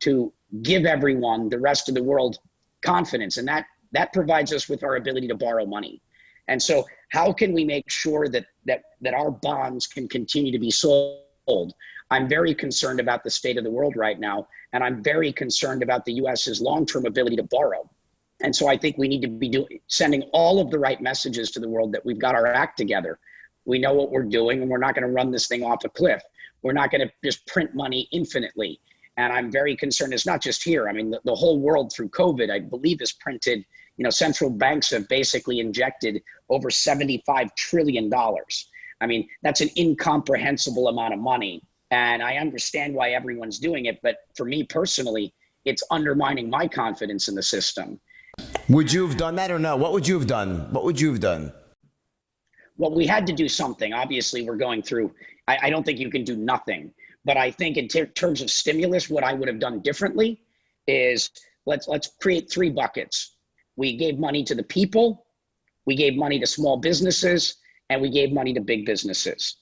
to give everyone, the rest of the world, confidence. And that provides us with our ability to borrow money. And so how can we make sure that our bonds can continue to be sold? I'm very concerned about the state of the world right now. And I'm very concerned about the US's long-term ability to borrow. And so I think we need to be sending all of the right messages to the world that we've got our act together. We know what we're doing, and we're not going to run this thing off a cliff. We're not going to just print money infinitely. And I'm very concerned. It's not just here. I mean, the whole world through COVID, I believe, has printed, central banks have basically injected over $75 trillion. I mean, that's an incomprehensible amount of money. And I understand why everyone's doing it. But for me personally, it's undermining my confidence in the system. Would you have done that or no? What would you have done? What would you have done? Well, we had to do something. Obviously, we're going through, I don't think you can do nothing. But I think in terms of stimulus, what I would have done differently is let's create three buckets. We gave money to the people, we gave money to small businesses, and we gave money to big businesses.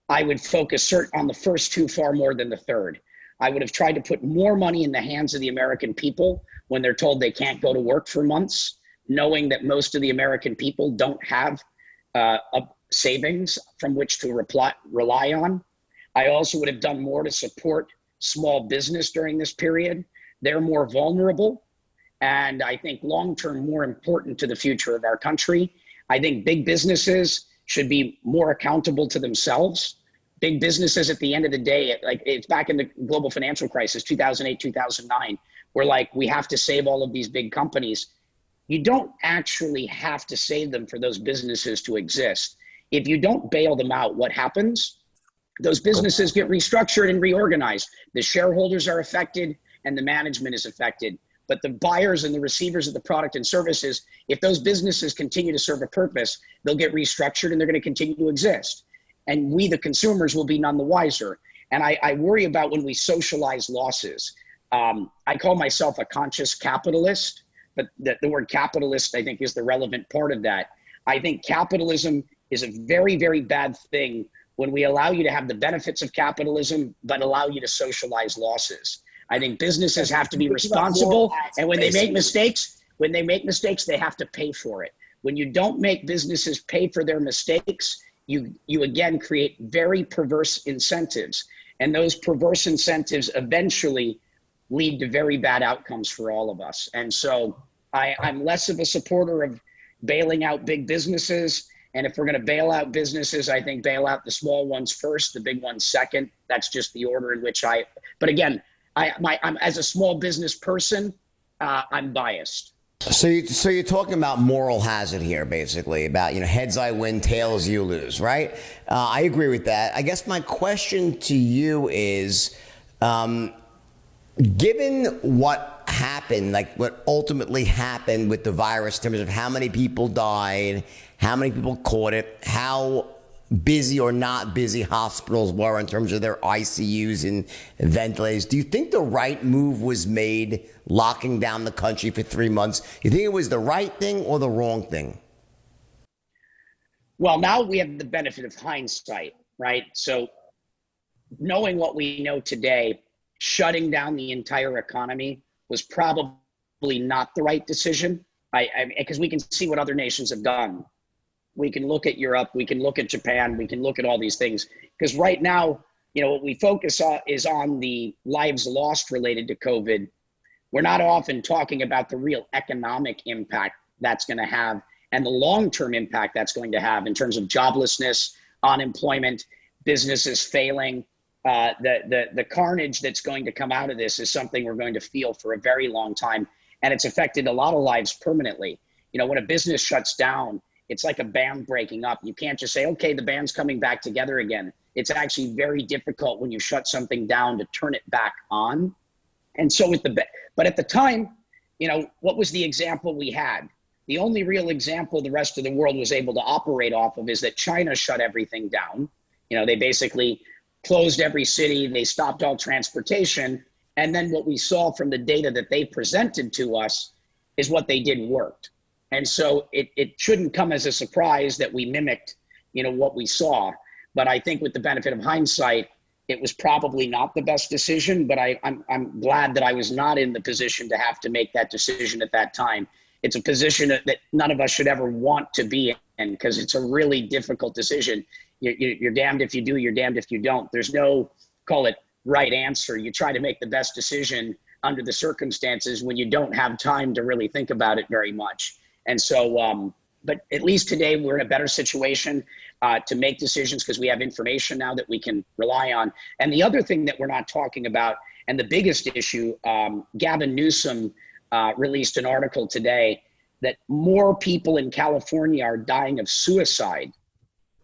I would focus on the first two far more than the third. I would have tried to put more money in the hands of the American people when they're told they can't go to work for months, knowing that most of the American people don't have savings from which to rely on. I also would have done more to support small business during this period. They're more vulnerable, and I think long-term more important to the future of our country. I think big businesses should be more accountable to themselves. Big businesses, at the end of the day, it's back in the global financial crisis, 2008, 2009, where we have to save all of these big companies. You don't actually have to save them for those businesses to exist. If you don't bail them out, what happens? Those businesses get restructured and reorganized. The shareholders are affected and the management is affected. But the buyers and the receivers of the product and services, if those businesses continue to serve a purpose, they'll get restructured and they're going to continue to exist. And we, the consumers, will be none the wiser. And I worry about when we socialize losses. I call myself a conscious capitalist, but the word capitalist, I think, is the relevant part of that. I think capitalism is a very, very bad thing when we allow you to have the benefits of capitalism, but allow you to socialize losses. I think businesses have to be responsible, and when they make mistakes, When they make mistakes, they have to pay for it. When you don't make businesses pay for their mistakes, you again create very perverse incentives. And those perverse incentives eventually lead to very bad outcomes for all of us. And so I'm less of a supporter of bailing out big businesses. And if we're going to bail out businesses, I think bail out the small ones first, the big ones second. That's just the order in which but again, I'm as a small business person, I'm biased. So you're talking about moral hazard here, basically, about, heads I win, tails you lose, right? I agree with that. I guess my question to you is, given what happened, like what ultimately happened with the virus in terms of how many people died, how many people caught it, how busy or not busy hospitals were in terms of their ICUs and ventilators, do you think the right move was made locking down the country for 3 months? You think it was the right thing or the wrong thing? Well, now we have the benefit of hindsight, right? So knowing what we know today, shutting down the entire economy was probably not the right decision. Because we can see what other nations have done. We can look at Europe, we can look at Japan, we can look at all these things. Because right now, what we focus on is on the lives lost related to COVID. We're not often talking about the real economic impact that's going to have and the long-term impact that's going to have in terms of joblessness, unemployment, businesses failing. The carnage that's going to come out of this is something we're going to feel for a very long time. And it's affected a lot of lives permanently. When a business shuts down, it's like a band breaking up. You can't just say, okay, the band's coming back together again. It's actually very difficult when you shut something down to turn it back on. And so but at the time, what was the example we had? The only real example the rest of the world was able to operate off of is that China shut everything down. They basically closed every city. They stopped all transportation. And then what we saw from the data that they presented to us is what they did worked. And so it shouldn't come as a surprise that we mimicked, what we saw. But I think with the benefit of hindsight, it was probably not the best decision. But I'm glad that I was not in the position to have to make that decision at that time. It's a position that none of us should ever want to be in because it's a really difficult decision. You're damned if you do, you're damned if you don't. There's no, call it right answer. You try to make the best decision under the circumstances when you don't have time to really think about it very much. And so, but at least today we're in a better situation to make decisions because we have information now that we can rely on. And the other thing that we're not talking about, and the biggest issue, Gavin Newsom released an article today that more people in California are dying of suicide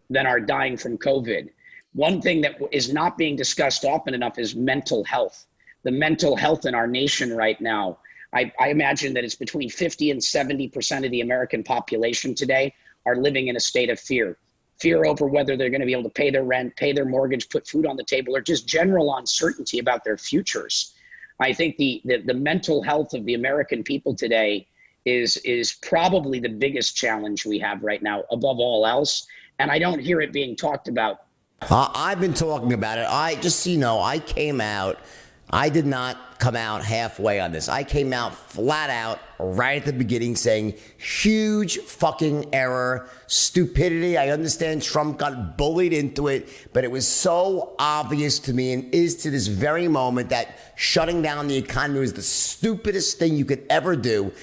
than are dying from COVID. One thing that is not being discussed often enough is mental health. The mental health in our nation right now. I imagine that it's between 50 and 70% of the American population today are living in a state of fear. Fear over whether they're going to be able to pay their rent, pay their mortgage, put food on the table, or just general uncertainty about their futures. I think the mental health of the American people today is probably the biggest challenge we have right now, above all else. And I don't hear it being talked about. I've been talking about it. I did not come out halfway on this. I came out flat out right at the beginning saying huge fucking error, stupidity. I understand Trump got bullied into it, but it was so obvious to me and is to this very moment that shutting down the economy was the stupidest thing you could ever do.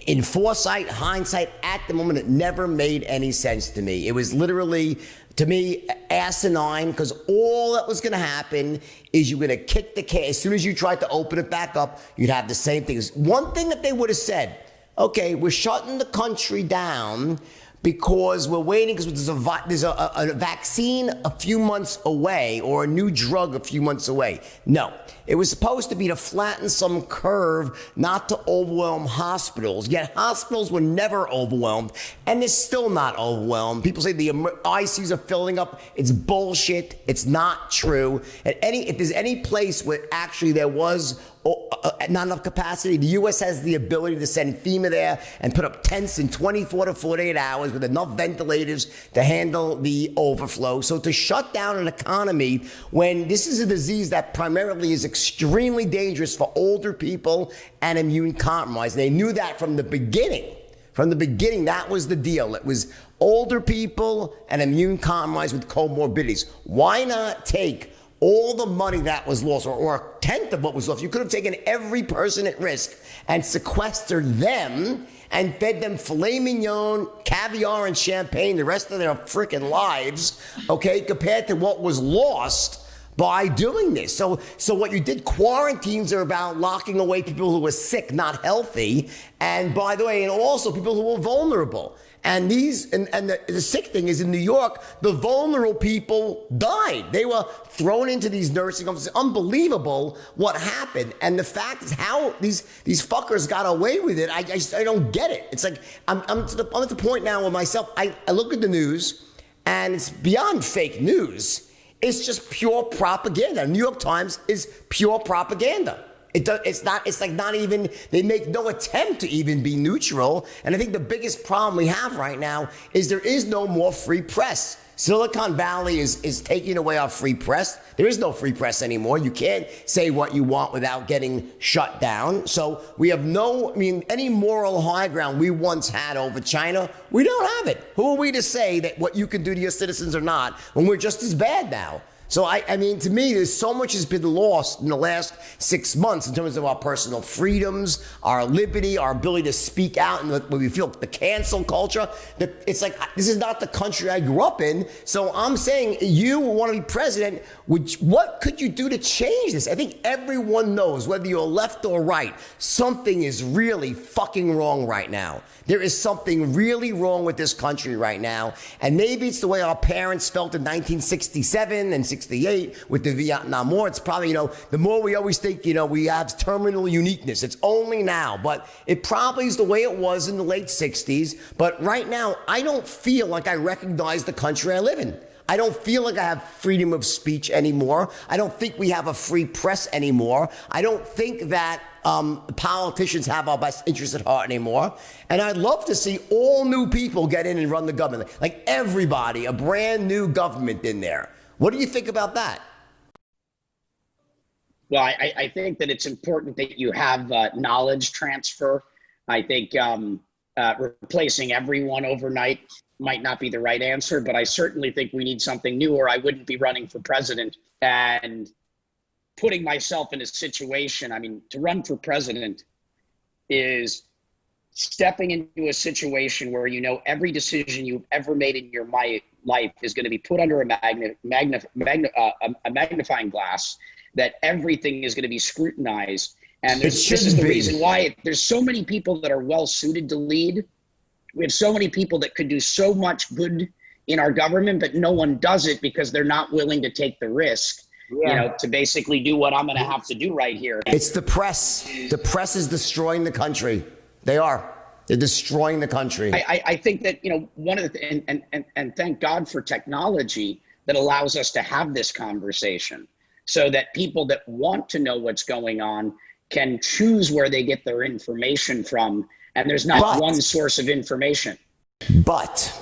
In foresight, hindsight, at the moment, it never made any sense to me. It was literally, to me, asinine, because all that was going to happen is you're going to kick the can. As soon as you tried to open it back up, you'd have the same thing. One thing that they would have said, okay, we're shutting the country down because we're waiting because there's a vaccine a few months away or a new drug a few months away. No, it was supposed to be to flatten some curve, not to overwhelm hospitals. Yet hospitals were never overwhelmed, and they're still not overwhelmed. People say the ICUs are filling up. It's bullshit. It's not true. If there's any place where actually there was not enough capacity. The U.S. has the ability to send FEMA there and put up tents in 24 to 48 hours with enough ventilators to handle the overflow. So to shut down an economy when this is a disease that primarily is extremely dangerous for older people and immune compromised. They knew that from the beginning. From the beginning, that was the deal. It was older people and immune compromised with comorbidities. Why not take all the money that was lost, or a tenth of what was lost? You could have taken every person at risk and sequestered them and fed them filet mignon, caviar, and champagne the rest of their freaking lives, okay, compared to what was lost by doing this. So what you did, quarantines are about locking away people who were sick, not healthy, and by the way, and also people who were vulnerable. And the sick thing is, in New York, the vulnerable people died. They were thrown into these nursing homes. It's unbelievable what happened. And the fact is how these fuckers got away with it. I don't get it. It's like, I'm at the point now with myself, I look at the news and it's beyond fake news. It's just pure propaganda. New York Times is pure propaganda. It's not even, they make no attempt to even be neutral. And I think the biggest problem we have right now is there is no more free press. Silicon Valley is taking away our free press. There is no free press anymore. You can't say what you want without getting shut down. So we have any moral high ground we once had over China, we don't have it. Who are we to say that what you can do to your citizens or not when we're just as bad now? So, I mean, to me, there's so much has been lost in the last 6 months in terms of our personal freedoms, our liberty, our ability to speak out, and when we feel the cancel culture. That it's like, this is not the country I grew up in. So I'm saying, you want to be president, what could you do to change this? I think everyone knows, whether you're left or right, something is really fucking wrong right now. There is something really wrong with this country right now. And maybe it's the way our parents felt in 1967 and 68 with the Vietnam War. It's probably, the more we always think, we have terminal uniqueness. It's only now. But it probably is the way it was in the late 60s. But right now, I don't feel like I recognize the country I live in. I don't feel like I have freedom of speech anymore. I don't think we have a free press anymore. I don't think that politicians have our best interests at heart anymore. And I'd love to see all new people get in and run the government. Like everybody, a brand new government in there. What do you think about that? Well, I think that it's important that you have knowledge transfer. I think replacing everyone overnight might not be the right answer, but I certainly think we need something new, or I wouldn't be running for president and putting myself in a situation. I mean, to run for president is stepping into a situation where every decision you've ever made in your life is going to be put under a magnifying glass, that everything is going to be scrutinized. And this is the reason why there's so many people that are well suited to lead. We have so many people that could do so much good in our government, but no one does it because they're not willing to take the risk, to basically do what I'm going to have to do right here. It's the press. The press is destroying the country. They are. They're destroying the country. I think that, one of the, and thank God for technology that allows us to have this conversation so that people that want to know what's going on can choose where they get their information from. And there's not one source of information. But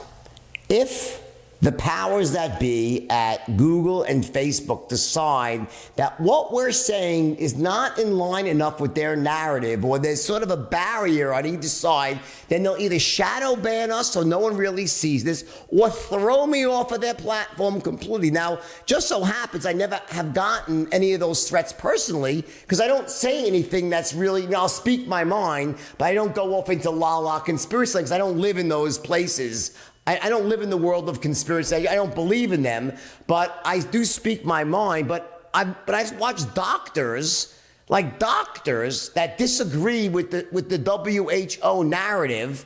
if the powers that be at Google and Facebook decide that what we're saying is not in line enough with their narrative, or there's sort of a barrier on either side, then they'll either shadow ban us so no one really sees this, or throw me off of their platform completely. Now, just so happens I never have gotten any of those threats personally, because I don't say anything that's really, I'll speak my mind, but I don't go off into la conspiracy, because I don't live in those places. I don't live in the world of conspiracy. I don't believe in them, but I do speak my mind. But I've watched doctors that disagree with the WHO narrative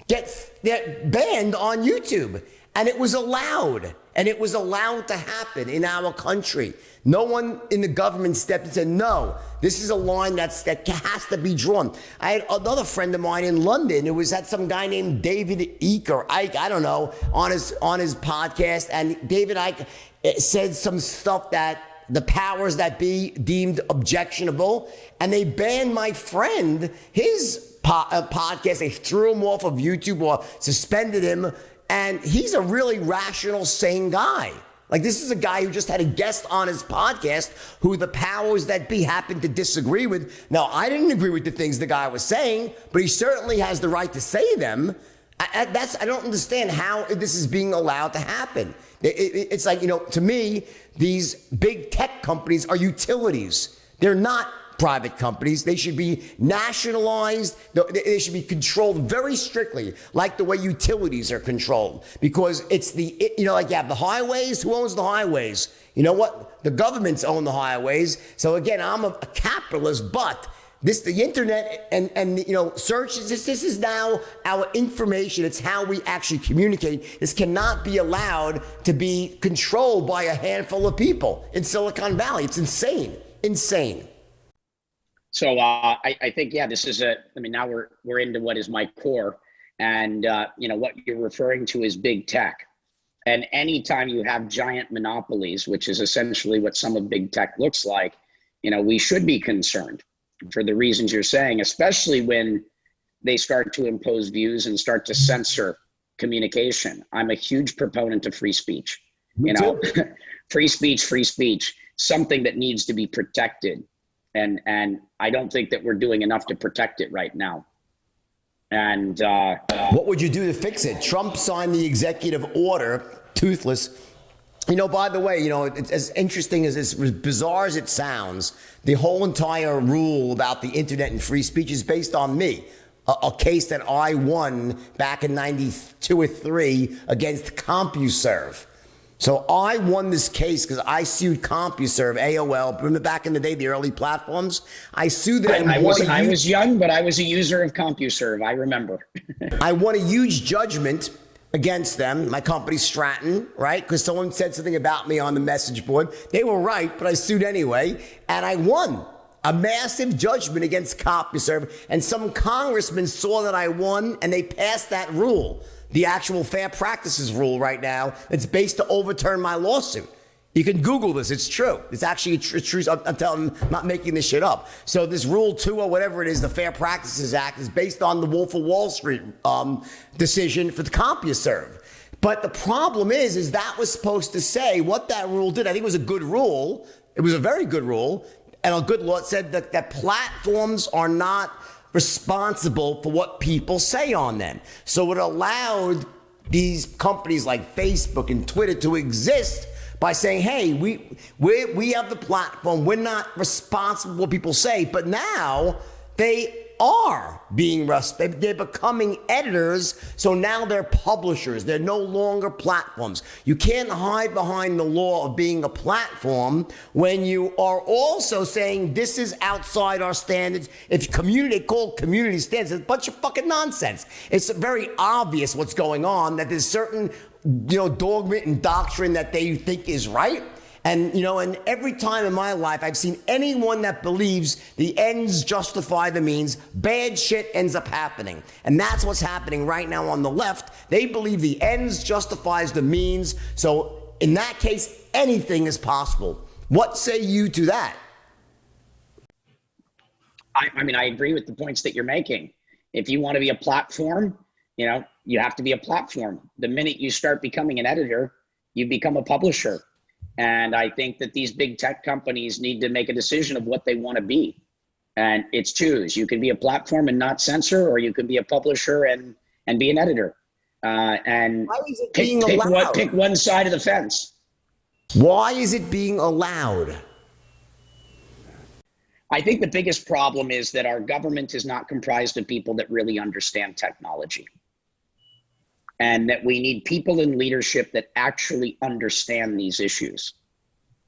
get banned on YouTube, and it was allowed. And it was allowed to happen in our country. No one in the government stepped in and said, no, this is a line that has to be drawn. I had another friend of mine in London who had some guy named David Icke, I don't know, on his podcast. And David Icke said some stuff that the powers that be deemed objectionable, and they banned my friend, his podcast. They threw him off of YouTube or suspended him, and he's a really rational, sane guy. Like, this is a guy who just had a guest on his podcast who the powers that be happened to disagree with. Now, I didn't agree with the things the guy was saying, but he certainly has the right to say them. I don't understand how this is being allowed to happen. It's like, to me, these big tech companies are utilities. They're not private companies. They should be nationalized. They should be controlled very strictly, like the way utilities are controlled. Because it's like you have the highways. Who owns the highways? You know what? The governments own the highways. So again, I'm a capitalist, but the internet and search, this is now our information. It's how we actually communicate. This cannot be allowed to be controlled by a handful of people in Silicon Valley. It's insane. Insane. So I think, this is now we're into what is my core, and what you're referring to is big tech. And anytime you have giant monopolies, which is essentially what some of big tech looks like, we should be concerned for the reasons you're saying, especially when they start to impose views and start to censor communication. I'm a huge proponent of free speech. Free speech, something that needs to be protected. And I don't think that we're doing enough to protect it right now. And what would you do to fix it? Trump signed the executive order, toothless. By the way, it's as interesting as bizarre as it sounds. The whole entire rule about the internet and free speech is based on me. A case that I won back in 92 or 3 against CompuServe. So I won this case because I sued CompuServe, AOL, remember back in the day, the early platforms? I sued them. I was young, but I was a user of CompuServe. I remember. I won a huge judgment against them, my company Stratton, right? Because someone said something about me on the message board. They were right, but I sued anyway. And I won a massive judgment against CompuServe. And some congressmen saw that I won, and they passed that rule. The actual fair practices rule right now that's based to overturn my lawsuit. You can Google this. It's true. It's actually true. I'm telling, I'm not making this shit up. So this Rule 2 or whatever it is, the Fair Practices Act, is based on the Wolf of Wall Street decision for the CompuServe. But the problem is that was supposed to say what that rule did. I think it was a good rule. It was a very good rule. And a good law. It said that platforms are not responsible for what people say on them. So it allowed these companies like Facebook and Twitter to exist by saying, hey, we have the platform. We're not responsible for what people say. But now they are being they're becoming editors. So now they're publishers. They're no longer platforms. You can't hide behind the law of being a platform when you are also saying this is outside our standards. If they call community standards, it's a bunch of fucking nonsense. It's very obvious what's going on, that there's certain dogma and doctrine that they think is right. And, and every time in my life, I've seen anyone that believes the ends justify the means, bad shit ends up happening. And that's what's happening right now on the left. They believe the ends justifies the means. So in that case, anything is possible. What say you to that? I agree with the points that you're making. If you want to be a platform, you have to be a platform. The minute you start becoming an editor, you become a publisher. And I think that these big tech companies need to make a decision of what they want to be. And it's choose. You can be a platform and not censor, or you can be a publisher and be an editor. And why is it being allowed? Pick one side of the fence. Why is it being allowed? I think the biggest problem is that our government is not comprised of people that really understand technology. And that we need people in leadership that actually understand these issues,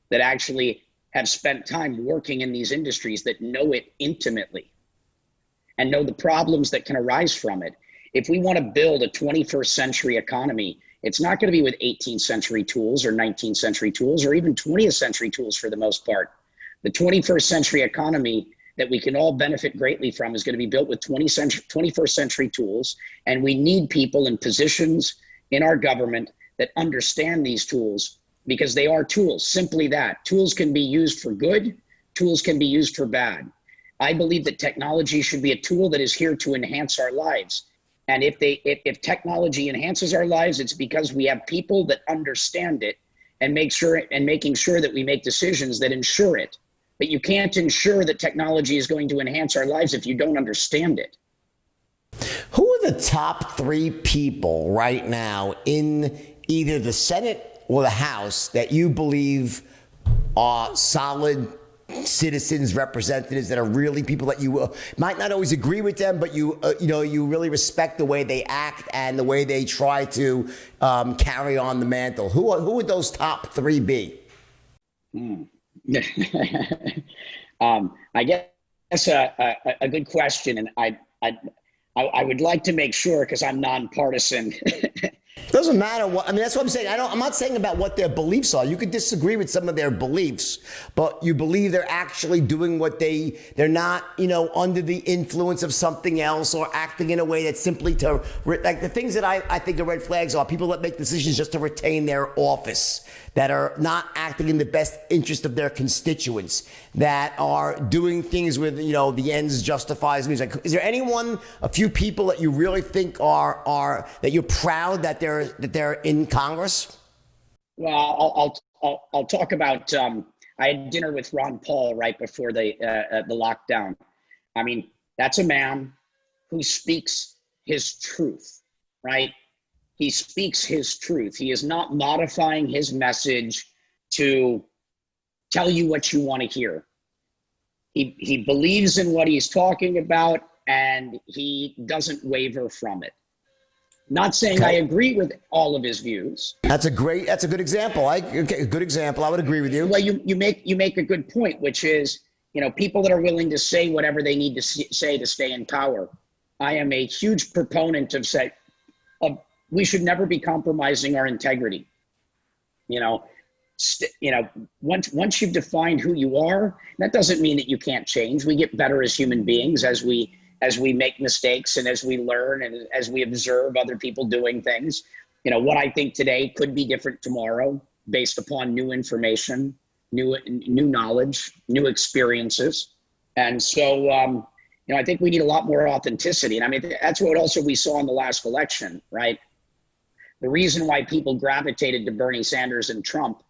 that actually have spent time working in these industries, that know it intimately and know the problems that can arise from it. If we want to build a 21st century economy, it's not going to be with 18th century tools or 19th century tools or even 20th century tools for the most part. The 21st century economy that we can all benefit greatly from is going to be built with 21st century tools. And we need people in positions in our government that understand these tools because they are tools, simply that. Tools can be used for good, tools can be used for bad. I believe that technology should be a tool that is here to enhance our lives. And if technology enhances our lives, it's because we have people that understand it and making sure that we make decisions that ensure it. But you can't ensure that technology is going to enhance our lives if you don't understand it. Who are the top 3 people right now in either the Senate or the House that you believe are solid citizens, representatives that are really people that you might not always agree with them, but you really respect the way they act and the way they try to carry on the mantle? Who would those top 3 be? I guess a good question, and I would like to make sure, because I'm nonpartisan. Doesn't matter what, I mean, that's what I'm saying. I'm not saying about what their beliefs are. You could disagree with some of their beliefs, but you believe they're actually doing what they're not, under the influence of something else or acting in a way that's simply like the things that I think are red flags are people that make decisions just to retain their office, that are not acting in the best interest of their constituents, that are doing things with, the ends justifies means. Like, is there a few people that you really think are that you're proud that they're in Congress? Well, I'll talk about. I had dinner with Ron Paul right before the lockdown. I mean, that's a man who speaks his truth, right? He speaks his truth. He is not modifying his message to tell you what you want to hear. He believes in what he's talking about, and he doesn't waver from it. Not saying I agree with all of his views. That's a good example. A good example. I would agree with you. Well, you make a good point, which is, people that are willing to say whatever they need to say to stay in power. I am a huge proponent of we should never be compromising our integrity. Once you've defined who you are, that doesn't mean that you can't change. We get better as human beings as we make mistakes and as we learn and as we observe other people doing things. What I think today could be different tomorrow based upon new information, new knowledge, new experiences. And so, I think we need a lot more authenticity. And I mean, that's what also we saw in the last election, right? The reason why people gravitated to Bernie Sanders and Trump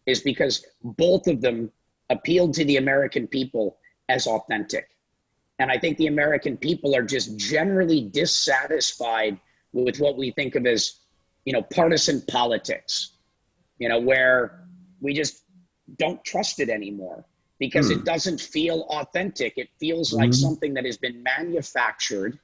is because both of them appealed to the American people as authentic. And I think the American people are just generally dissatisfied with what we think of as, partisan politics, where we just don't trust it anymore because it doesn't feel authentic. It feels like something that has been manufactured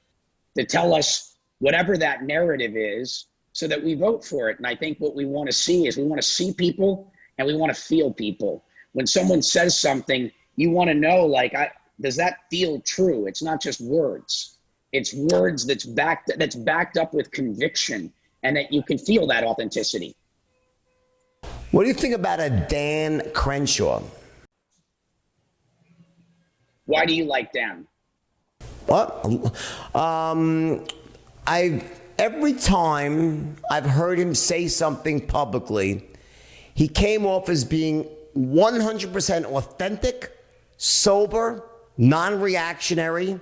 to tell us whatever that narrative is so that we vote for it. And I think what we want to see is we want to see people and we want to feel people. When someone says something, you want to know, does that feel true? It's not just words. It's words that's backed up with conviction and that you can feel that authenticity. What do you think about a Dan Crenshaw? Why do you like Dan? What? Every time I've heard him say something publicly, he came off as being 100% authentic, sober, non-reactionary,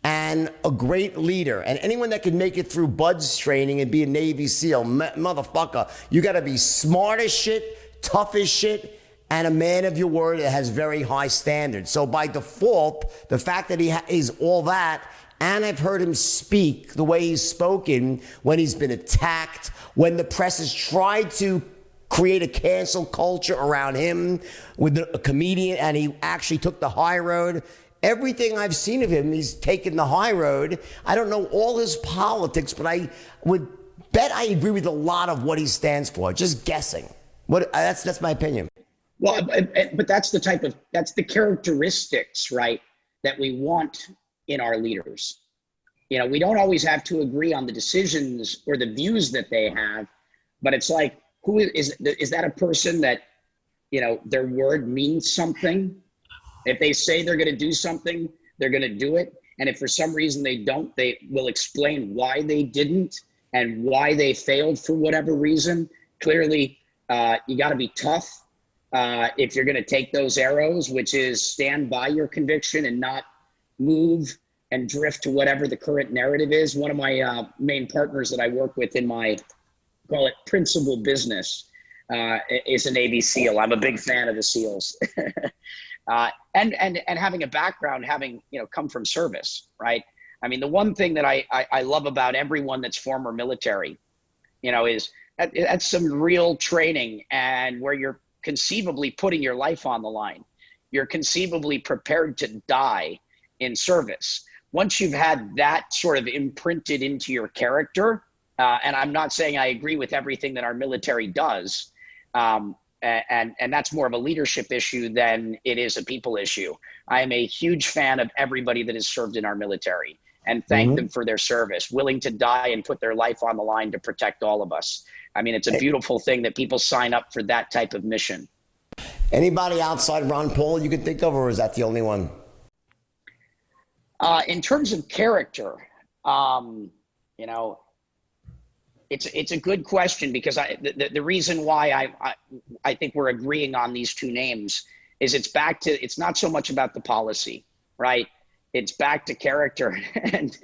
and a great leader. And anyone that can make it through BUD/S training and be a Navy SEAL, motherfucker, you got to be smart as shit, tough as shit, and a man of your word that has very high standards. So by default, the fact that he is all that, and I've heard him speak the way he's spoken when he's been attacked, when the press has tried to create a cancel culture around him with a comedian, and he actually took the high road. Everything I've seen of him, he's taken the high road. I don't know all his politics, but I would bet I agree with a lot of what he stands for. Just guessing. That's my opinion. Well, but that's the characteristics, right, that we want in our leaders. We don't always have to agree on the decisions or the views that they have, but it's like, who is that a person that, their word means something? If they say they're going to do something, they're going to do it. And if for some reason they don't, they will explain why they didn't and why they failed for whatever reason. Clearly, You got to be tough if you're going to take those arrows, which is stand by your conviction and not move and drift to whatever the current narrative is. One of my main partners that I work with in my, call it principal business, is a Navy SEAL. I'm a big fan of the SEALs. And having a background, having, come from service, right? I mean, the one thing that I love about everyone that's former military, is that's some real training, and where you're conceivably putting your life on the line. You're conceivably prepared to die in service. Once you've had that sort of imprinted into your character, and I'm not saying I agree with everything that our military does, and that's more of a leadership issue than it is a people issue. I am a huge fan of everybody that has served in our military, and thank them for their service, willing to die and put their life on the line to protect all of us. I mean, it's a beautiful thing that people sign up for that type of mission. Anybody outside Ron Paul you can think of, or is that the only one? In terms of character, it's a good question, because the reason why I think we're agreeing on these two names is it's not so much about the policy, right? It's back to character. And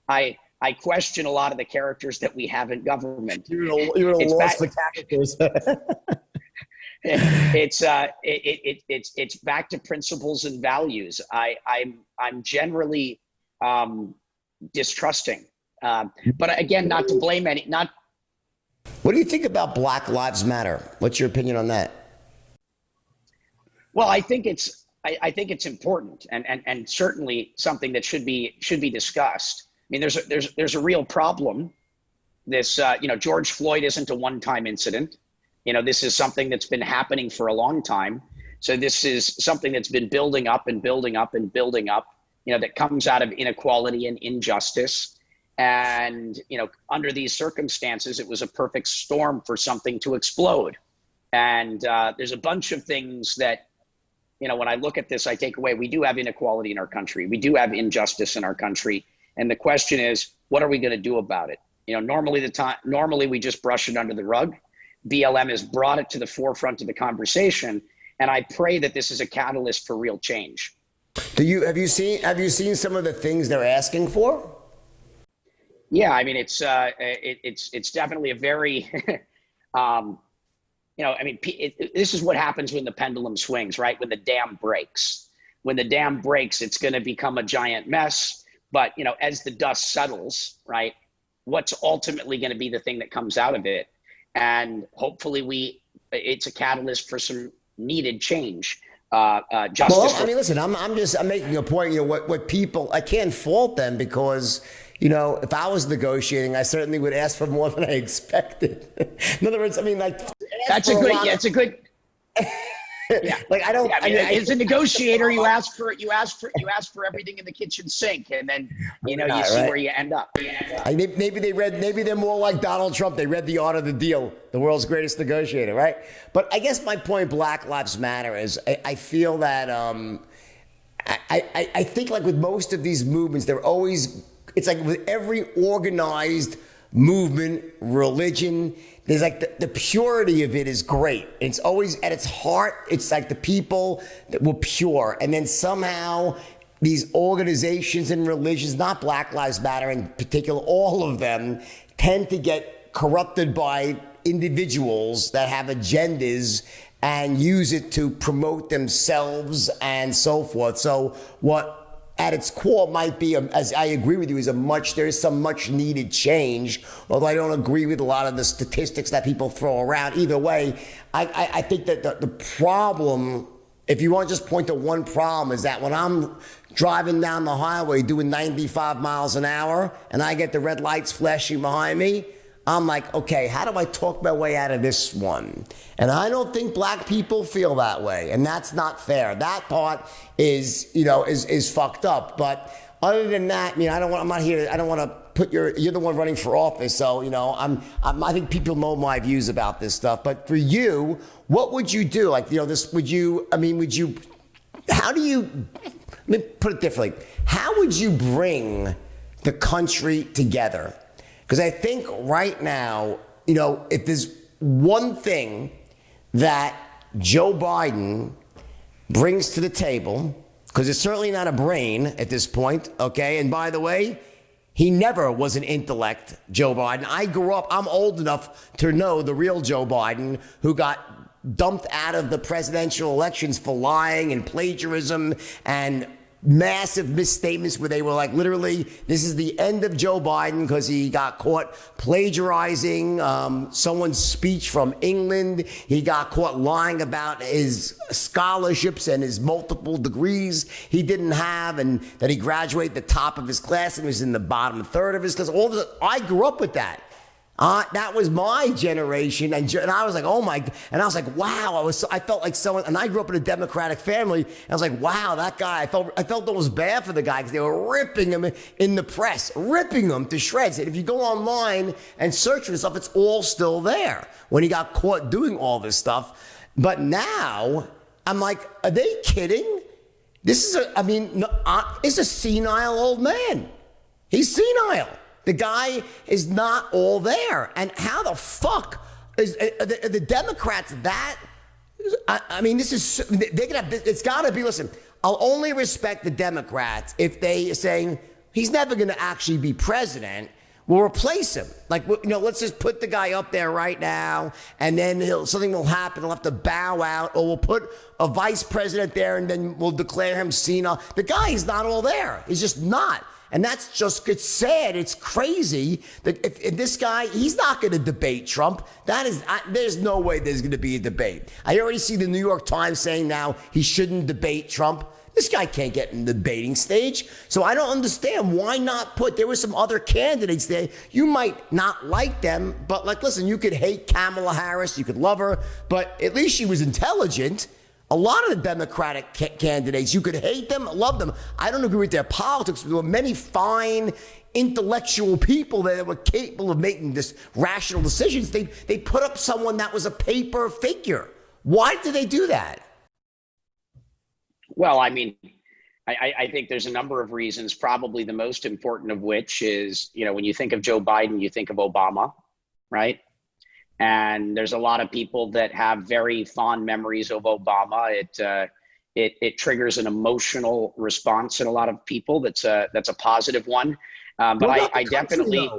I question a lot of the characters that we have in government. You're a lost the characters. It's back to principles and values. I'm generally distrusting, but again, not to blame What do you think about Black Lives Matter? What's your opinion on that? Well, I think it's important, and certainly something that should be discussed. I mean, there's a real problem. This George Floyd isn't a one-time incident. This is something that's been happening for a long time. So this is something that's been building up and building up and building up, that comes out of inequality and injustice. And, under these circumstances, it was a perfect storm for something to explode. And there's a bunch of things that, when I look at this, I take away. We do have inequality in our country. We do have injustice in our country. And the question is, what are we going to do about it? Normally we just brush it under the rug. BLM has brought it to the forefront of the conversation, and I pray that this is a catalyst for real change. Have you seen some of the things they're asking for? Yeah, I mean, it's definitely a very this is what happens when the pendulum swings, right? When the dam breaks. When the dam breaks, it's going to become a giant mess. But as the dust settles, right, what's ultimately going to be the thing that comes out of it? And hopefully it's a catalyst for some needed change. Justice. Well, I mean, listen, I'm making a point. What people, I can't fault them, because if I was negotiating, I certainly would ask for more than I expected. In other words, I mean, like, it's a good. Yeah. Like, I don't. Yeah, as a negotiator, you ask for everything in the kitchen sink, and then you see where you end up. Maybe they're more like Donald Trump. They read The Art of the Deal, the world's greatest negotiator, right? But I guess my point, Black Lives Matter, is I feel that I think, like with most of these movements, it's like with every organized movement, religion, there's like the purity of it is great. It's always at its heart, it's like the people that were pure. And then somehow these organizations and religions, not Black Lives Matter in particular, all of them tend to get corrupted by individuals that have agendas and use it to promote themselves and so forth. So what at its core might be, as I agree with you, there is some much needed change, although I don't agree with a lot of the statistics that people throw around. Either way, I think that the problem, if you want to just point to one problem, is that when I'm driving down the highway doing 95 miles an hour and I get the red lights flashing behind me, I'm like, okay, how do I talk my way out of this one? And I don't think black people feel that way, and that's not fair. That part is fucked up. But other than that, I don't want to put you're the one running for office, so I think people know my views about this stuff. But for you, what would you do? Like, how do you? Let me put it differently. How would you bring the country together? Because I think right now, if there's one thing that Joe Biden brings to the table, because it's certainly not a brain at this point, okay? And by the way, he never was an intellect, Joe Biden. I grew up, I'm old enough to know the real Joe Biden, who got dumped out of the presidential elections for lying and plagiarism and massive misstatements where they were like, literally, this is the end of Joe Biden because he got caught plagiarizing someone's speech from England. He got caught lying about his scholarships and his multiple degrees he didn't have, and that he graduated the top of his class and was in the bottom third of his class. All of it, I grew up with that. That was my generation, and I was like, oh my, and I was like, wow, I felt like someone, and I grew up in a Democratic family, and I was like, wow, that guy, I felt it was bad for the guy because they were ripping him in the press, ripping him to shreds. And if you go online and search for stuff, it's all still there when he got caught doing all this stuff. But now, I'm like, are they kidding? This is it's a senile old man. He's senile. The guy is not all there. And how the fuck is the Democrats that? I mean, this is, they can have, it's got to be, listen, I'll only respect the Democrats if they saying he's never going to actually be president. We'll replace him. Like, let's just put the guy up there right now, and then something will happen. He'll have to bow out, or we'll put a vice president there, and then we'll declare him senile. The guy is not all there. He's just not. And that's just, it's sad. It's crazy that if this guy, he's not going to debate Trump. There's no way there's going to be a debate. I already see the New York Times saying now he shouldn't debate Trump. This guy can't get in the debating stage. So I don't understand why not there were some other candidates there. You might not like them, but like, listen, you could hate Kamala Harris. You could love her, but at least she was intelligent. A lot of the Democratic candidates, you could hate them, love them. I don't agree with their politics, but there were many fine intellectual people that were capable of making this rational decisions. They put up someone that was a paper figure. Why did they do that? Well, I mean, I think there's a number of reasons, probably the most important of which is, when you think of Joe Biden, you think of Obama, right? And there's a lot of people that have very fond memories of Obama. It triggers an emotional response in a lot of people. That's a positive one. But I definitely.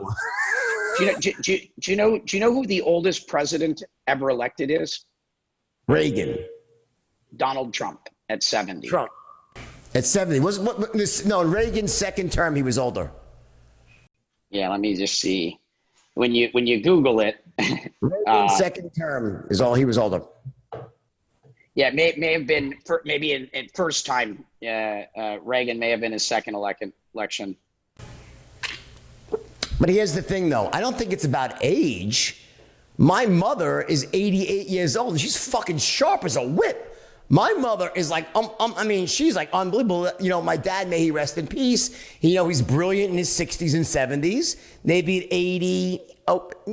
Do you know who the oldest president ever elected is? Reagan. Donald Trump at 70. Trump at 70 no, Reagan's second term. He was older. Yeah, let me just see. When you Google it. Reagan's second term is all. He was older. Yeah, may have been maybe in first time. Reagan may have been his second election. But here's the thing, though. I don't think it's about age. My mother is 88 years old, and she's fucking sharp as a whip. My mother is like, she's like unbelievable. My dad, may he rest in peace. He's brilliant in his 60s and 70s. Maybe at 80,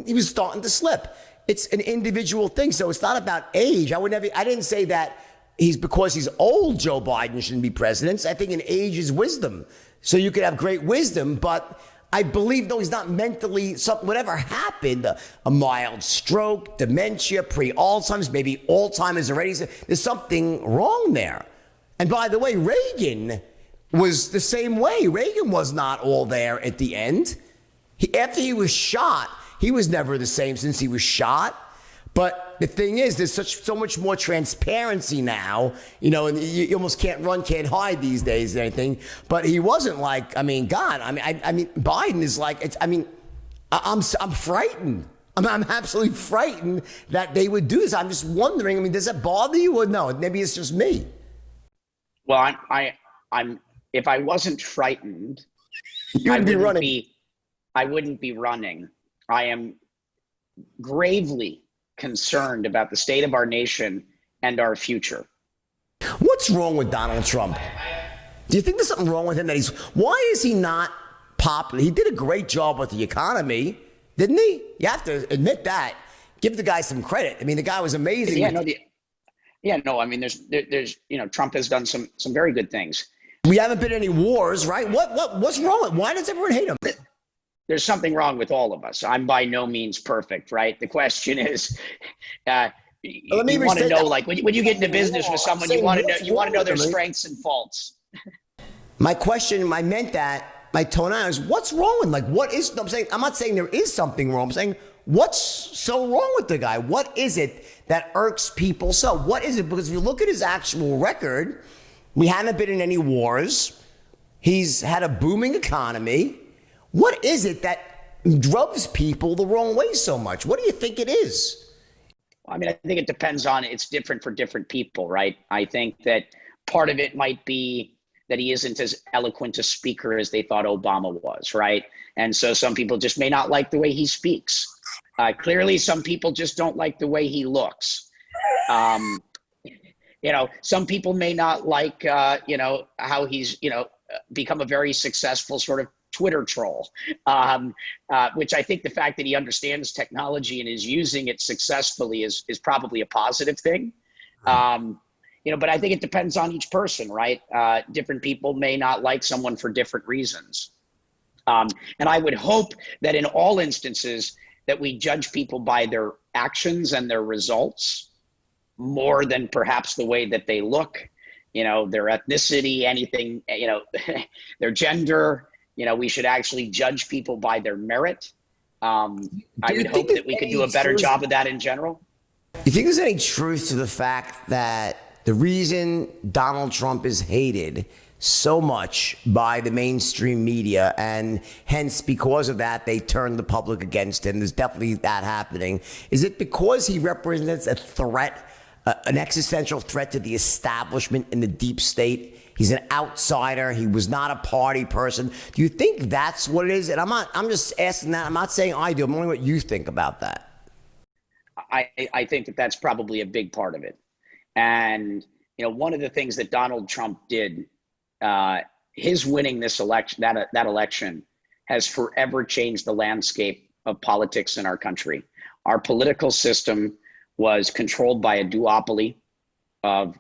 he was starting to slip. It's an individual thing, so it's not about age. I didn't say that because he's old, Joe Biden shouldn't be president. I think in age is wisdom. So you could have great wisdom, but I believe, though, he's not mentally, whatever happened, a mild stroke, dementia, pre-Alzheimer's, maybe Alzheimer's already, there's something wrong there. And by the way, Reagan was the same way. Reagan was not all there at the end. After he was shot, he was never the same since he was shot. But the thing is, there's so much more transparency now, and you almost can't run, can't hide these days or anything. But he wasn't like, Biden is like, I'm frightened. I'm absolutely frightened that they would do this. I'm just wondering, does it bother you or no? Maybe it's just me. Well, I'm if I wasn't frightened, you wouldn't be running. I wouldn't be running. I am gravely concerned about the state of our nation and our future. What's wrong with Donald Trump? Do you think there's something wrong with him why is he not popular? He did a great job with the economy, didn't he? You have to admit that. Give the guy some credit. The guy was amazing. There's Trump has done some very good things. We haven't been in any wars, right? What's wrong with him? Why does everyone hate him? There's something wrong with all of us. I'm by no means perfect, right? The question is, Let me You want to restate know, that. like when you get into business with someone, you want to know their strengths and faults. My question, I meant that, my tone out is, what's wrong with, like, what is, I'm not saying there is something wrong. I'm saying, what's so wrong with the guy? What is it that irks people so? What is it? Because if you look at his actual record, we haven't been in any wars. He's had a booming economy. What is it that rubs people the wrong way so much? What do you think it is? I mean, I think it depends on, it's different for different people, right? I think that part of it might be that he isn't as eloquent a speaker as they thought Obama was, right? And so some people just may not like the way he speaks. Clearly, some people just don't like the way he looks. Some people may not like, how he's, become a very successful sort of Twitter troll, which I think the fact that he understands technology and is using it successfully is probably a positive thing. But I think it depends on each person, right? Different people may not like someone for different reasons. And I would hope that in all instances that we judge people by their actions and their results more than perhaps the way that they look, their ethnicity, anything, their gender. We should actually judge people by their merit. I would hope that we could do a better job of that in general. You think there's any truth to the fact that the reason Donald Trump is hated so much by the mainstream media, and hence because of that, they turn the public against him? There's definitely that happening. Is it because he represents a threat, an existential threat to the establishment in the deep state? He's an outsider. He was not a party person. Do you think that's what it is? And I'm just asking that. I'm not saying I do. I'm wondering what you think about that. I think that that's probably a big part of it. And, one of the things that Donald Trump did, his winning this election, that election has forever changed the landscape of politics in our country. Our political system was controlled by a duopoly of,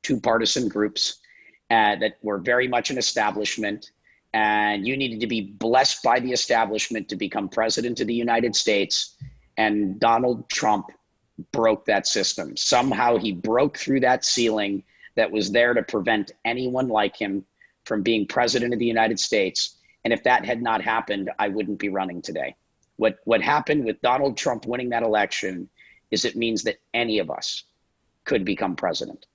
two partisan groups that were very much an establishment, and you needed to be blessed by the establishment to become president of the United States. And Donald Trump broke that system. Somehow he broke through that ceiling that was there to prevent anyone like him from being president of the United States. And if that had not happened, I wouldn't be running today. What happened with Donald Trump winning that election is it means that any of us could become president.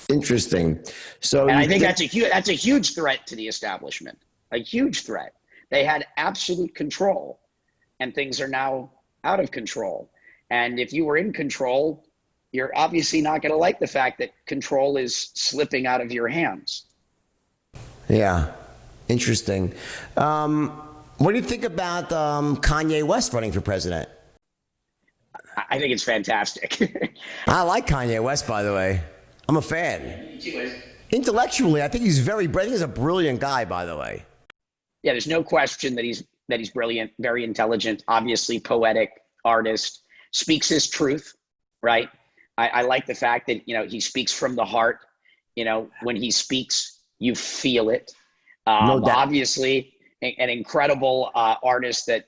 Interesting. So, and I think that's a huge threat to the establishment, a huge threat. They had absolute control, and things are now out of control. And if you were in control, you're obviously not going to like the fact that control is slipping out of your hands. Yeah, interesting. What do you think about Kanye West running for president? I think it's fantastic. I like Kanye West, by the way. I'm a fan. Intellectually, I think he's very brilliant. He's a brilliant guy, by the way. Yeah, there's no question that he's brilliant, very intelligent, obviously poetic, artist, speaks his truth, right? I like the fact that, he speaks from the heart. When he speaks, you feel it. No doubt. Obviously, an incredible artist that,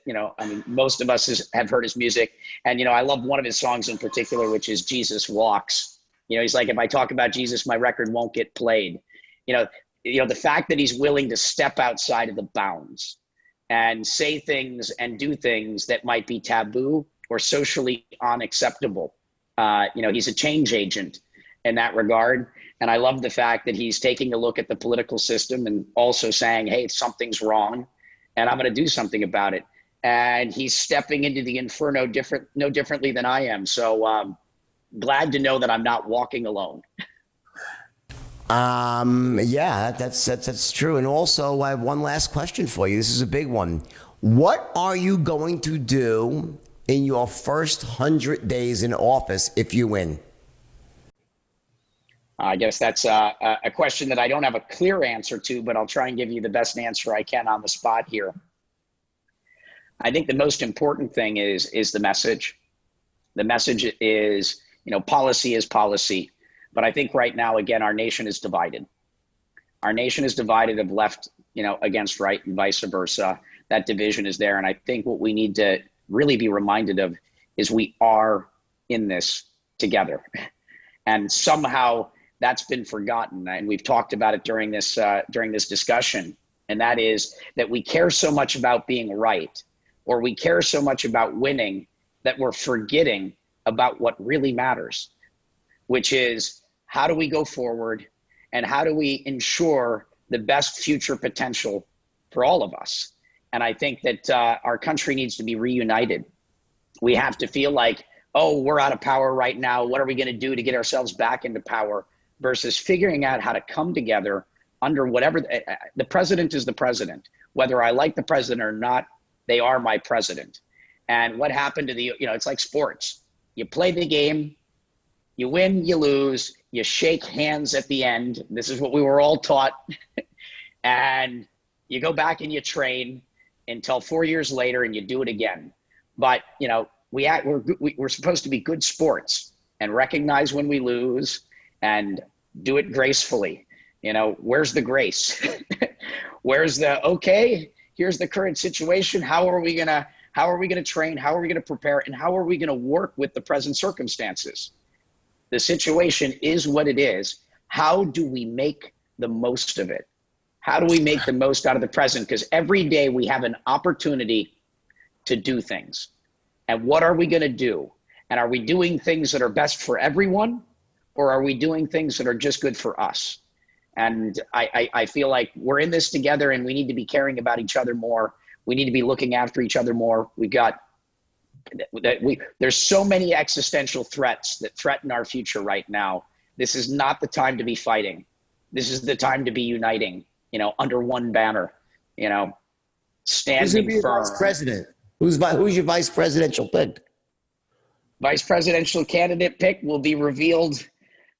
most of us have heard his music. And, I love one of his songs in particular, which is Jesus Walks. He's like, if I talk about Jesus, my record won't get played. The fact that he's willing to step outside of the bounds and say things and do things that might be taboo or socially unacceptable. He's a change agent in that regard. And I love the fact that he's taking a look at the political system and also saying, hey, something's wrong and I'm going to do something about it. And he's stepping into the inferno no differently than I am. So glad to know that I'm not walking alone. Yeah, that's true. And also, I have one last question for you. This is a big one. What are you going to do in your first 100 days in office if you win? I guess that's a question that I don't have a clear answer to, but I'll try and give you the best answer I can on the spot here. I think the most important thing is the message. The message is, policy is policy. But I think right now, again, our nation is divided. Our nation is divided of left, against right and vice versa. That division is there. And I think what we need to really be reminded of is we are in this together. And somehow that's been forgotten. And we've talked about it during this discussion. And that is that we care so much about being right, or we care so much about winning, that we're forgetting about what really matters, which is how do we go forward and how do we ensure the best future potential for all of us. And I think that our country needs to be reunited. We have to feel like, oh, we're out of power right now. What are we going to do to get ourselves back into power? Versus figuring out how to come together under whatever. The president is the president. Whether I like the president or not, they are my president. And what happened to it's like sports. You play the game, you win, you lose, you shake hands at the end. This is what we were all taught. And you go back and you train until 4 years later and you do it again. But, we're supposed to be good sports and recognize when we lose and do it gracefully. Where's the grace? Where's the, okay, here's the current situation. How are we going to train? How are we going to prepare? And how are we going to work with the present circumstances? The situation is what it is. How do we make the most of it? How do we make the most out of the present? Because every day we have an opportunity to do things. And what are we going to do? And are we doing things that are best for everyone? Or are we doing things that are just good for us? And I feel like we're in this together and we need to be caring about each other more. We need to be looking after each other more. There's so many existential threats that threaten our future right now. This is not the time to be fighting. This is the time to be uniting, under one banner, standing Who's firm. Vice President? Who's your vice presidential pick? Vice presidential candidate pick will be revealed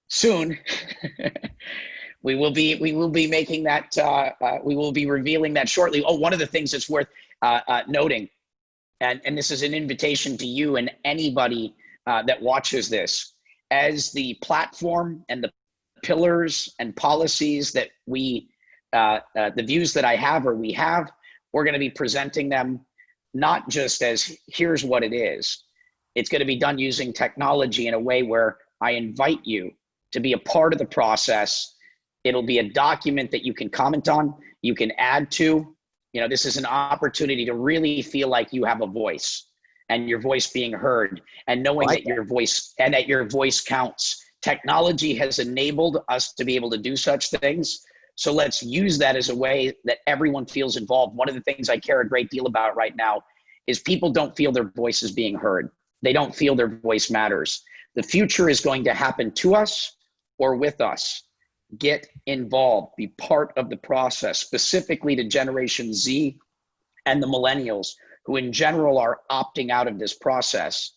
soon. We will be making that. We will be revealing that shortly. Oh, one of the things that's worth noting, and this is an invitation to you and anybody that watches this, as the platform and the pillars and policies that the views that I have or we have, we're going to be presenting them not just as here's what it is. It's going to be done using technology in a way where I invite you to be a part of the process. It'll be a document that you can comment on, you can add to. This is an opportunity to really feel like you have a voice and your voice being heard and knowing that your voice counts. Technology has enabled us to be able to do such things. So let's use that as a way that everyone feels involved. One of the things I care a great deal about right now is people don't feel their voice is being heard. They don't feel their voice matters. The future is going to happen to us or with us. Get involved, be part of the process, specifically to Generation Z and the millennials who in general are opting out of this process.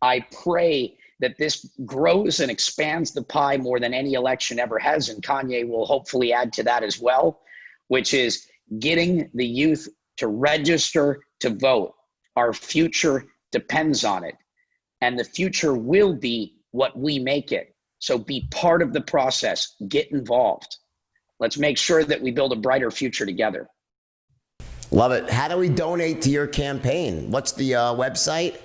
I pray that this grows and expands the pie more than any election ever has, and Kanye will hopefully add to that as well, which is getting the youth to register to vote. Our future depends on it, and the future will be what we make it. So be part of the process, get involved. Let's make sure that we build a brighter future together. Love it. How do we donate to your campaign? What's the website?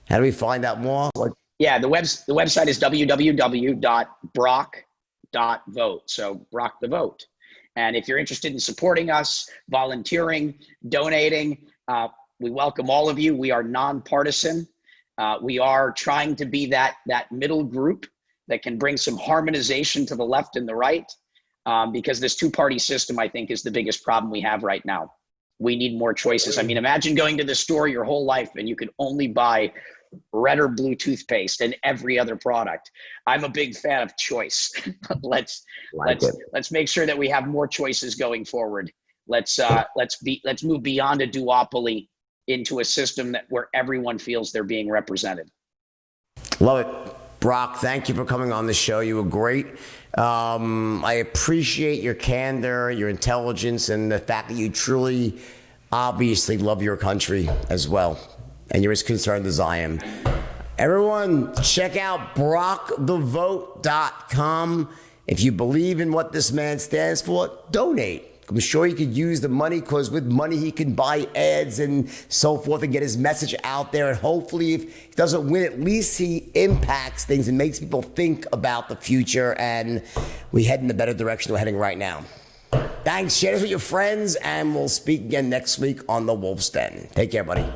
How do we find out more? Yeah, the website is www.brock.vote. So Brock the Vote. And if you're interested in supporting us, volunteering, donating, we welcome all of you. We are nonpartisan. We are trying to be that middle group that can bring some harmonization to the left and the right, because this two-party system, I think, is the biggest problem we have right now. We need more choices. I mean, imagine going to the store your whole life and you could only buy red or blue toothpaste and every other product. I'm a big fan of choice. Let's make sure that we have more choices going forward. Let's move beyond a duopoly into a system where everyone feels they're being represented. Love it. Brock, thank you for coming on the show. You were great. I appreciate your candor, your intelligence, and the fact that you truly, obviously love your country as well. And you're as concerned as I am. Everyone, check out brockthevote.com. If you believe in what this man stands for, donate I'm sure he could use the money because with money he can buy ads and so forth and get his message out there. And hopefully if he doesn't win, at least he impacts things and makes people think about the future. And we head in the better direction we're heading right now. Thanks. Share this with your friends and we'll speak again next week on The Wolf's Den. Take care, buddy.